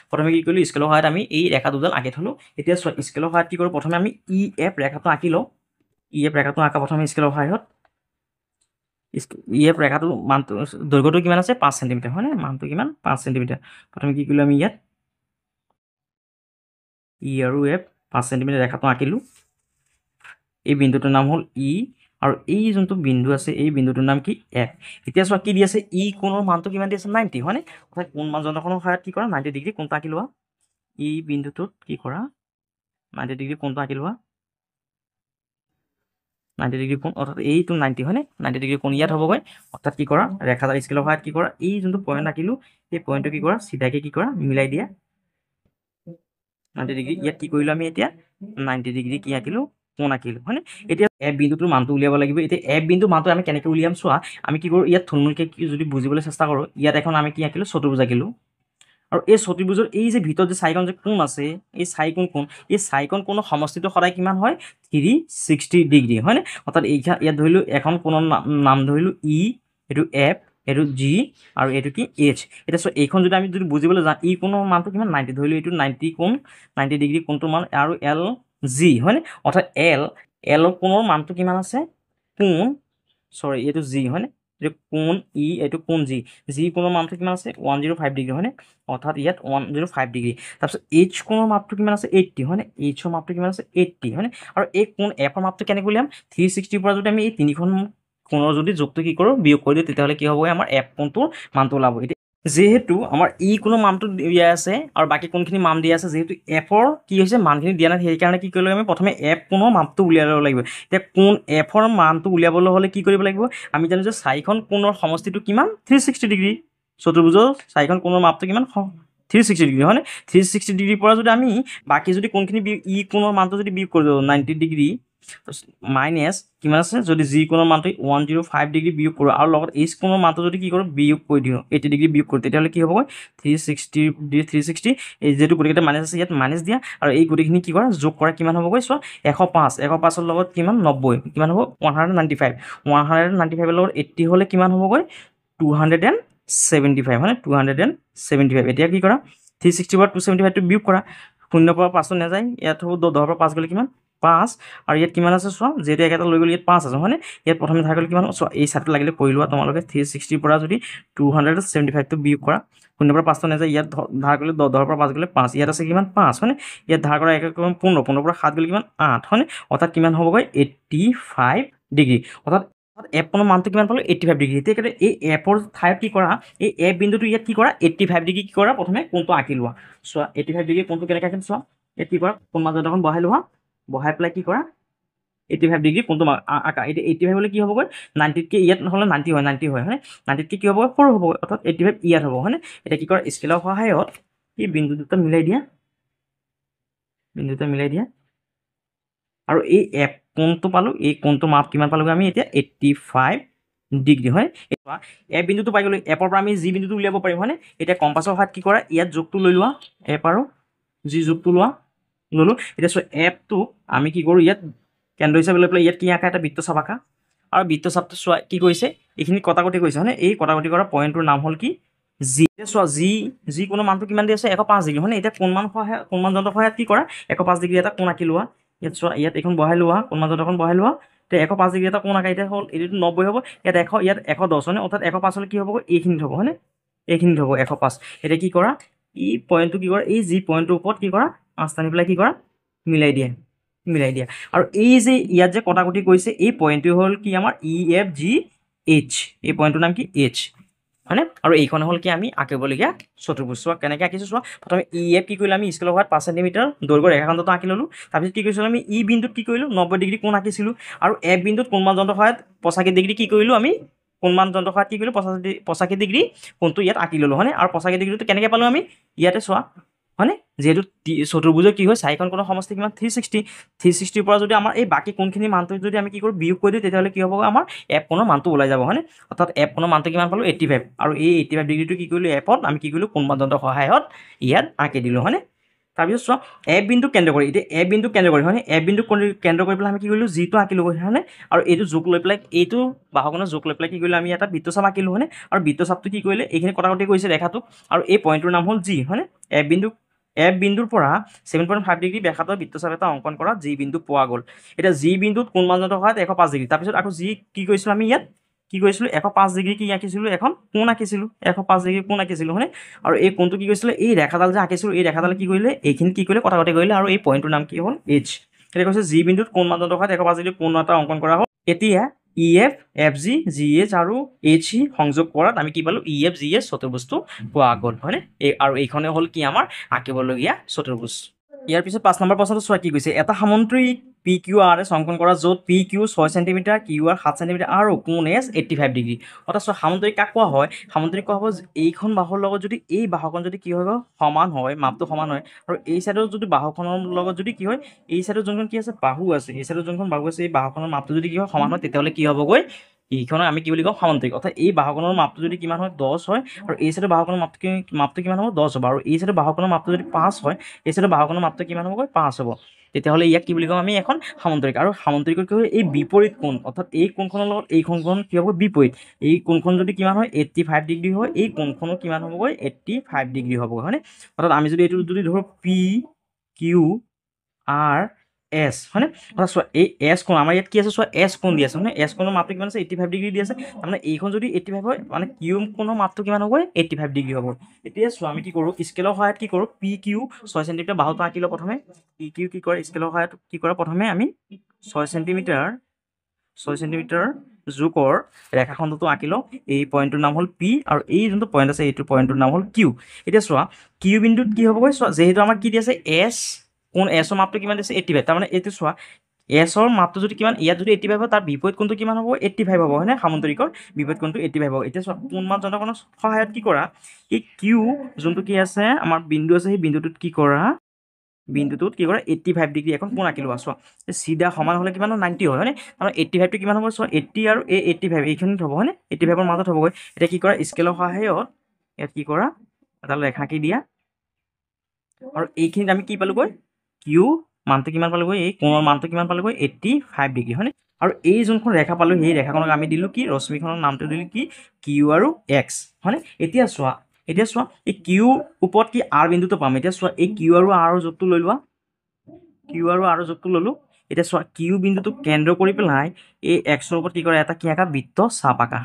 প্ৰথমে কি কৰিলোঁ স্কেলৰ সহায়ত আমি এই ৰেখা দুডাল আঁকি থ'লোঁ এতিয়া চোৱা স্কেলৰ সহায়ত কি কৰোঁ প্ৰথমে আমি ই এফ ৰেখাটো আঁকি লওঁ ই এফ ৰেখাটো আঁকা প্ৰথমে স্কেলৰ সহায়ত ই এফ ৰেখাটো মানটো দৈৰ্ঘ্যটো কিমান আছে 5 চেণ্টিমিটাৰ হয়নে মানটো কিমান 5 চেণ্টিমিটাৰ প্ৰথমে কি কৰিলোঁ আমি ইয়াত ই আৰু এফ 5 চেণ্টিমিটাৰ ৰেখাটো আঁকিলোঁ এই বিন্দুটোৰ নাম হ'ল ই আৰু এই যোনটো বিন্দু আছে এই বিন্দুটোৰ নাম কি এফ এতিয়া চোৱা কি দি আছে ই কোণৰ মানটো কিমান দি আছে 90 হয়নে অৰ্থাৎ কোণমান যন্ত্ৰখনৰ সহায়ত কি কৰা 90 ডিগ্ৰী কোণটো আঁকি লোৱা ই বিন্দুটোত কি কৰা 90 ডিগ্ৰী কোণটো আঁকি লোৱা 90 ডিগ্ৰী কোণ অৰ্থাৎ এইটো 90 হয়নে 90 ডিগ্ৰী কোণ ইয়াত হ'বগৈ অৰ্থাৎ কি কৰা ৰেখাডাল স্কেলৰ সহায়ত কি কৰা এই যোনটো পইণ্ট আঁকিলোঁ সেই পইণ্টটো কি কৰা চিধাকৈ কি কৰা মিলাই দিয়া 90 ডিগ্ৰী ইয়াত কি কৰিলোঁ আমি এতিয়া 90 ডিগ্ৰী কি আঁকিলোঁ কোণ আঁকিলোঁ হয়নে এতিয়া এফ বিন্দুটোৰ মানটো উলিয়াব লাগিব এতিয়া এফ বিন্দু মানটো আমি কেনেকৈ উলিয়াম চোৱা আমি কি কৰোঁ ইয়াত থুলমূলকৈ যদি বুজিবলৈ চেষ্টা কৰোঁ ইয়াত এখন আমি কি আঁকিলোঁ চতুৰ্ভুজ আঁকিলোঁ আৰু এই চতুৰ্ভুজৰ এই যে ভিতৰত যে চাৰিখন যে কোণ আছে, এই চাৰিকোণ কোণ, এই চাৰিকোণ কোণৰ সমষ্টিটো সদায় কিমান হয় 360 ডিগ্ৰী হয়নে। অৰ্থাৎ ইয়াত ধৰিলোঁ এখন কোণৰ নাম ধৰিলোঁ ই, এইটো এফ, এইটো জি আৰু এইটো কি এইচ। এতিয়া চোৱা এইখন যদি আমি যদি বুজিবলৈ যাওঁ ই কোণৰ মানটো কিমান 90, ধৰিলোঁ এইটো 90 কোণ 90 ডিগ্ৰী কোণটোৰ মান আৰু এল জি হয়নে। অৰ্থাৎ এল কোণৰ মানটো কিমান আছে কোণ এইটো জি হয়নে, এইটো কোণ ই, এইটো কোণ জি কোণৰ মানটো কিমান আছে 105 ডিগ্ৰী হয়নে। অৰ্থাৎ ইয়াত 105 ডিগ্ৰী। তাৰপিছত এইচ কোণৰ মাপটো কিমান আছে 80 হয়নে, এইচৰ মাপটো কিমান আছে 80 হয়নে। আৰু এই কোণ এফৰ মাপটো কেনেকৈ উলিয়াম 360 পৰা যদি আমি এই তিনিখন কোণৰ যদি যোগটো কি কৰোঁ বিয়োগ কৰি দিওঁ তেতিয়াহ'লে কি হ'ব আমাৰ এফ কোণটোৰ মানটো ওলাব। এতিয়া যিহেতু আমাৰ ই কোণৰ মানটো দিয়া আছে আৰু বাকী কোণখিনি মান দিয়া আছে, যিহেতু এফৰ কি হৈছে মানখিনি দিয়া নাই সেইকাৰণে কি কৰিব লাগিব আমি প্ৰথমে এফ কোণৰ মাপটো উলিয়াই ল'ব লাগিব। এতিয়া কোণ এফৰ মানটো উলিয়াবলৈ হ'লে কি কৰিব লাগিব, আমি জানো যে চাৰিখন কোণৰ সমষ্টিটো কিমান 360 ডিগ্ৰী, চতুৰ্ভুজৰ চাৰিখন কোণৰ মাপটো কিমান 360 ডিগ্ৰী হয়নে। 360 ডিগ্ৰীৰ পৰা যদি আমি বাকী যদি কোণখিনি ই কোণৰ মানটো যদি বিয়োগ কৰি দিওঁ 90 ডিগ্ৰী মাইনাছ কিমান আছে, যদি জি কোণৰ মানটো 105 ডিগ্ৰী বিয়োগ কৰোঁ আৰু লগত এইচ কোণৰ মানটো যদি কি কৰোঁ বিয়োগ কৰি দিওঁ 80 ডিগ্ৰী বিয়োগ কৰোঁ তেতিয়াহ'লে কি হ'বগৈ 360 এই যিহেতু গোটেইকেইটা মাইনাছ আছে ইয়াত মাইনাছ দিয়া আৰু এই গোটেইখিনি কি কৰা যোগ কৰা কিমান হ'বগৈ চোৱা 105ৰ লগত কিমান 90 কিমান হ'ব 195ৰ লগত 80 হ'লে কিমান হ'বগৈ 275 হয়নে 275। এতিয়া কি কৰা 360 পৰা 275টো বিয়োগ কৰা, 0 পৰা 5 নাযায়, ইয়াত হ'ব 10 পৰা 5 গ'লে কিমান 5 আৰু ইয়াত কিমান আছে চোৱা যিহেতু একেটা লৈ গ'লে ইয়াত 5 আছে হয়নে। ইয়াত প্ৰথমে ধাৰ গ'লে কিমান চোৱা এই চাইডটো লাগিলে কৰি লোৱা তোমালোকে 360 পৰা যদি 275টো বিয়োগ কৰা 0 পৰা 5 নাযায়, ইয়াত ধাৰ কৰিলে 10 পৰা 5 গ'লে 5, ইয়াত আছে কিমান 5 হয়নে। ইয়াত ধাৰ কৰা 15 পৰা 7 গ'লে কিমান 8 হয়নে। অৰ্থাৎ কিমান হ'বগৈ 85 ডিগ্ৰী। অৰ্থাৎ এফ কোণৰ মানটো কিমান পালোঁ 85 ডিগ্ৰী। এতিয়া এই এফৰ ঠাইত কি কৰা এই এফ বিন্দুটো ইয়াত কি কৰা 85 ডিগ্ৰী কি কৰা প্ৰথমে কোণটো আঁকি লোৱা। চোৱা 85 ডিগ্ৰী কোণটো কেনেকৈ আঁকিম চোৱা, ইয়াত কি কৰা কোণ মাজত বহাই লোৱা, বহাই পেলাই কি কৰা 85 ডিগ্ৰী কোণটো আঁকা। এতিয়া 85 হ'লে কি হ'বগৈ 90তকৈ ইয়াত নহ'লে 90 হয় 90 হয় হয়নে, 90তকৈ কি হ'বগৈ সৰু হ'বগৈ অৰ্থাৎ 85 ইয়াত হ'ব হয়নে। এতিয়া কি কৰা স্কেলৰ সহায়ত এই বিন্দু দুটা মিলাই দিয়া, আৰু এই এফ কোণটো পালোঁ, এই কোণটো মাপ কিমান পালোঁগৈ আমি এতিয়া 85 ডিগ্ৰী হয়। এফ বিন্দুটো পাই গ'লোঁ, এফৰ পৰা আমি জি বিন্দুটো উলিয়াব পাৰিম হয়নে। এতিয়া কম্পাছৰ সহায়ত কি কৰা ইয়াত যোগটো লৈ লোৱা, এফ আৰু জি যোগটো ল'লোঁ। এতিয়া চোৱা এফটো আমি কি কৰোঁ ইয়াত কেন্দ্ৰ হিচাপে লৈ পেলাই ইয়াত কি আঁকা এটা বৃত্তচাপ আঁকা, আৰু বৃত্তচাপটো চোৱা কি কৰিছে এইখিনি কটাকটি কৰিছে হয়নে। এই কটাকটি কৰা পইণ্টটোৰ নাম হ'ল কি জি। চোৱা জি কোণৰ মানটো কিমান দি আছে 105 ডিগ্ৰী হয়নে। এতিয়া কোণমান যন্ত্ৰৰ সহায়ত কি কৰা 105 ডিগ্ৰী এটা কোণ আঁকি লোৱা। ইয়াত চোৱা ইয়াত এইখন বহাই লোৱা, কোণমান যন্ত্ৰখন বহাই লোৱা। এতিয়া 105 ডিগ্ৰী এটা কোণ আঁকা, এতিয়া হ'ল এইটো 90 হ'ব, ইয়াত 110 হয়নে। অৰ্থাৎ 105 হ'লে কি হ'ব এইখিনিত হ'ব হয়নে, এইখিনিত হ'ব 105। এতিয়া কি কৰা এই পইণ্টটো কি কৰা এই জি পইণ্টটোৰ ওপৰত কি কৰা আঁচ টানি পেলাই কি কৰা মিলাই দিয়া। আৰু এই যে ইয়াত যে কটাকটি কৰিছে এই পইণ্টটো হ'ল কি আমাৰ EFGH, এই পইণ্টটোৰ নাম কি এইচ হয়নে। আৰু এইখন হ'ল কি আমি আঁকিবলগীয়া চতুৰ্ভুজ। চোৱা কেনেকৈ আঁকিছোঁ চোৱা, প্ৰথমে EF কি কৰিলোঁ আমি স্কেলৰ সহায়ত 5 চেণ্টিমিটাৰ দৈৰ্ঘ্যৰ ৰেখাখণ্ডটো আঁকি ল'লোঁ। তাৰপিছত কি কৰিছিলোঁ আমি ই বিন্দুত কি কৰিলোঁ 90 ডিগ্ৰী কোণ আঁকিছিলোঁ, আৰু এফ বিন্দুত কোণমান যন্ত্ৰৰ সহায়ত 85 ডিগ্ৰী কি কৰিলোঁ আমি কোণমান যন্ত্ৰৰ সহায়ত কি কৰিলোঁ 85 ডিগ্ৰী কোণটো ইয়াত আঁকি ল'লোঁ হয়নে। আৰু 85 ডিগ্ৰীটো কেনেকৈ পালোঁ আমি ইয়াতে চোৱা হয়নে, যিহেতু চতুৰ্ভুজৰ কি হয় চাৰিখন কোণৰ সমষ্টি কিমান 360 পৰা যদি আমাৰ এই বাকী কোণখিনি মানটো যদি আমি কি কৰোঁ বিয়োগ কৰি দিওঁ তেতিয়াহ'লে কি হ'ব আমাৰ এফ কোণৰ মানটো ওলাই যাব হয়নে। অৰ্থাৎ এফ কোণৰ মানটো কিমান পালোঁ 85, আৰু এই 85 ডিগ্ৰীটো কি কৰিলোঁ এফত আমি কি কৰিলোঁ কোণমান যন্ত্ৰৰ সহায়ত ইয়াত আঁকি দিলোঁ হয়নে। তাৰপিছত চোৱা এফ বিন্দু কেন্দ্ৰ কৰি, এতিয়া এফ বিন্দু কেন্দ্ৰ কৰি হয়নে, এফ বিন্দু কেন্দ্ৰ কৰি পেলাই আমি কি কৰিলোঁ জিটো আঁকিলোঁ হয়নে। আৰু এইটো যোগ লৈ পেলাই এইটো বাহুকোণৰ যোগ লৈ পেলাই কি কৰিলোঁ আমি এটা বৃত্তচাপ আঁকিলোঁ হয়নে। আৰু বৃত্তচাপটো কি কৰিলে এইখিনি কটাকটি কৰিছে ৰেখাটো, আৰু এই পইণ্টটোৰ নাম হ'ল জি হয়নে। এফ বিন্দুৰ পৰা 7.5 ডিগ্ৰী ব্যাসাৰ্ধৰ বৃত্তচাপ এটা অংকন কৰা জি বিন্দু পোৱা গ'ল। এতিয়া জি বিন্দুত কোণমান যন্ত্ৰৰ সহায়ত 105 ডিগ্ৰী, তাৰপিছত আকৌ জি কি কৰিছিলোঁ আমি ইয়াত কি কৰিছিলোঁ 105 ডিগ্ৰী কি আঁকিছিলোঁ এখন কোণ আঁকিছিলোঁ, 105 ডিগ্ৰী কোণ আঁকিছিলোঁ হয়নে। আৰু এই কোণটো কি কৰিছিলে এই ৰেখাডাল যে আঁকিছিলোঁ এই ৰেখাডাল কি কৰিলে এইখিনি কি কৰিলে কটাকটি কৰিলে, আৰু এই পইণ্টটোৰ নাম কি হ'ল এইচ। এতিয়া কৈছে জি বিন্দুত কোণমান যন্ত্ৰৰ সহায়ত 105 ডিগ্ৰী কোণ এটা অংকন কৰা হ'ল। এতিয়া EF FG GH আৰু HE সংযোগ কৰাত আমি কি পালোঁ EFGH চতুৰ্ভুজটো পোৱা গ'ল হয়নে। আৰু এইখনে হ'ল কি আমাৰ আঁকিবলগীয়া চতুৰ্ভুজ। ইয়াৰ পিছত 5 নম্বৰ প্ৰশ্নটো চোৱা কি কৈছে, এটা সামন্ত্ৰিক PQRS অংকন কৰা য'ত PQ 6 চেণ্টিমিটাৰ, QR 7 চেণ্টিমিটাৰ আৰু কোণ S 85 ডিগ্ৰী। অৰ্থাৎ চোৱা সামন্ত্ৰিক কাক কোৱা হয়, সামন্ত্ৰিক কোৱা হ'ব এইখন বাহুৰ লগত যদি এই বাহুখন যদি কি হয় সমান হয়, মাপটো সমান হয়, আৰু এই চাইডৰ যদি বাহুখনৰ লগত যদি কি হয় এই চাইডৰ যোনখন কি আছে বাহু আছে, এই চাইডৰ যোনখন বাহু আছে এই বাহুখনৰ মাপটো যদি কি হয় সমান হয় তেতিয়াহ'লে কি হ'বগৈ এইখনক আমি কি বুলি কওঁ সামান্তৰিক অৰ্থাৎ এই বাহুকোণৰ মাপটো যদি কিমান হয় 10 হয় আৰু এই চাইডৰ বাহুকোণৰ মাপটো কিমান হ'ব 10 হ'ব আৰু এই চাইডৰ বাহুকোণৰ মাপটো যদি 5 হয় এই চাইডৰ বাহুকোণৰ মাপটো কিমান হ'বগৈ 5 হ'ব তেতিয়াহ'লে ইয়াক কি বুলি কওঁ আমি এখন সামান্তৰিক আৰু সামান্তৰিকৰ কি হয় এই বিপৰীত কোণ অৰ্থাৎ এই কোণখনৰ লগত এই কোণখন কি হ'ব বিপৰীত এই কোণখন যদি কিমান হয় 85 ডিগ্ৰী হয় এই কোণখনো কিমান হ'বগৈ 85 ডিগ্ৰী হ'বগৈ হয়নে অৰ্থাৎ আমি যদি এইটো যদি ধৰোঁ পি কিউ আৰ এছ হয়নে অৰ্থাৎ চোৱা এই এছ কোণ আমাৰ ইয়াত কি আছে চোৱা এছ কোণ দি আছে মানে এছ কোণৰ মাপটো কিমান আছে 85 ডিগ্ৰী দি আছে তাৰমানে এইখন যদি 85 হয় মানে কিউ কোণৰ মাপটো কিমান হ'ব 85 ডিগ্ৰী হ'ব এতিয়া চোৱা আমি কি কৰোঁ স্কেলৰ সহায়ত কি কৰোঁ পি কিউ 6 চেণ্টিমিটাৰ বাহুটো আঁকি লওঁ প্ৰথমে পি কিউ কি কৰে স্কেলৰ সহায়ত কি কৰে প্ৰথমে আমি 6 চেণ্টিমিটাৰ জোখৰ ৰেখাখণ্ডটো আঁকি লওঁ এই পইণ্টটোৰ নাম হ'ল পি আৰু এই যোনটো পইণ্ট আছে এইটো পইণ্টটোৰ নাম হ'ল কিউ এতিয়া চোৱা কিউ বিন্দুত কি হ'বগৈ চোৱা যিহেতু আমাক কি দি আছে এছ কোন এছৰ মাপটো কিমান দিছে 85 তাৰমানে এইটো চোৱা এছৰ মাপটো যদি কিমান ইয়াত যদি 85 হয় তাৰ বিপৰীত কোণটো কিমান হ'ব 85 হ'ব হয়নে সামান্তৰিকৰ বিপৰীত কোণটো 85 হ'ব এতিয়া চোৱা কোণ মাপ যন্ত্ৰকৰণৰ সহায়ত কি কৰা এই কিউ যোনটো কি আছে আমাৰ বিন্দু আছে সেই বিন্দুটোত কি কৰা 85 ডিগ্ৰী এখন কোণ আঁকি লোৱা চোৱা চিধা সমান হ'লে কিমান হয় 90 হয় হয়নে আমাৰ 85টো কিমান হ'ব চোৱা 80 আৰু এই 85 এইখিনিত হ'ব হয়নে 85ৰ মাজত হ'বগৈ এতিয়া কি কৰা স্কেলৰ সহায়ত ইয়াত কি কৰা এটা ৰেখা আঁকি দিয়া আৰু এইখিনিত আমি কি পালোগৈ কিউ মানটো কিমান পালোগৈ এই কোণৰ মানটো কিমান পালোগৈ 85 ডিগ্ৰী হয়নে আৰু এই যোনখন ৰেখা পালোঁ সেই ৰেখাখনক আমি দিলোঁ কি ৰশ্মিখনৰ নামটো দিলোঁ কি কিউ আৰু এক্স হয়নে এতিয়া চোৱা এই কিউ ওপৰত কি আৰ বিন্দুটো পাম এতিয়া চোৱা এই কিউ আৰু আৰৰ যোগটো লৈ লোৱা কিউ আৰু আৰৰ যোগটো ল'লোঁ এতিয়া চোৱা কিউ বিন্দুটো কেন্দ্ৰ কৰি পেলাই এই এক্সৰ ওপৰত কি কৰে এটা কি আঁকা বৃত্ত চাপ আঁকা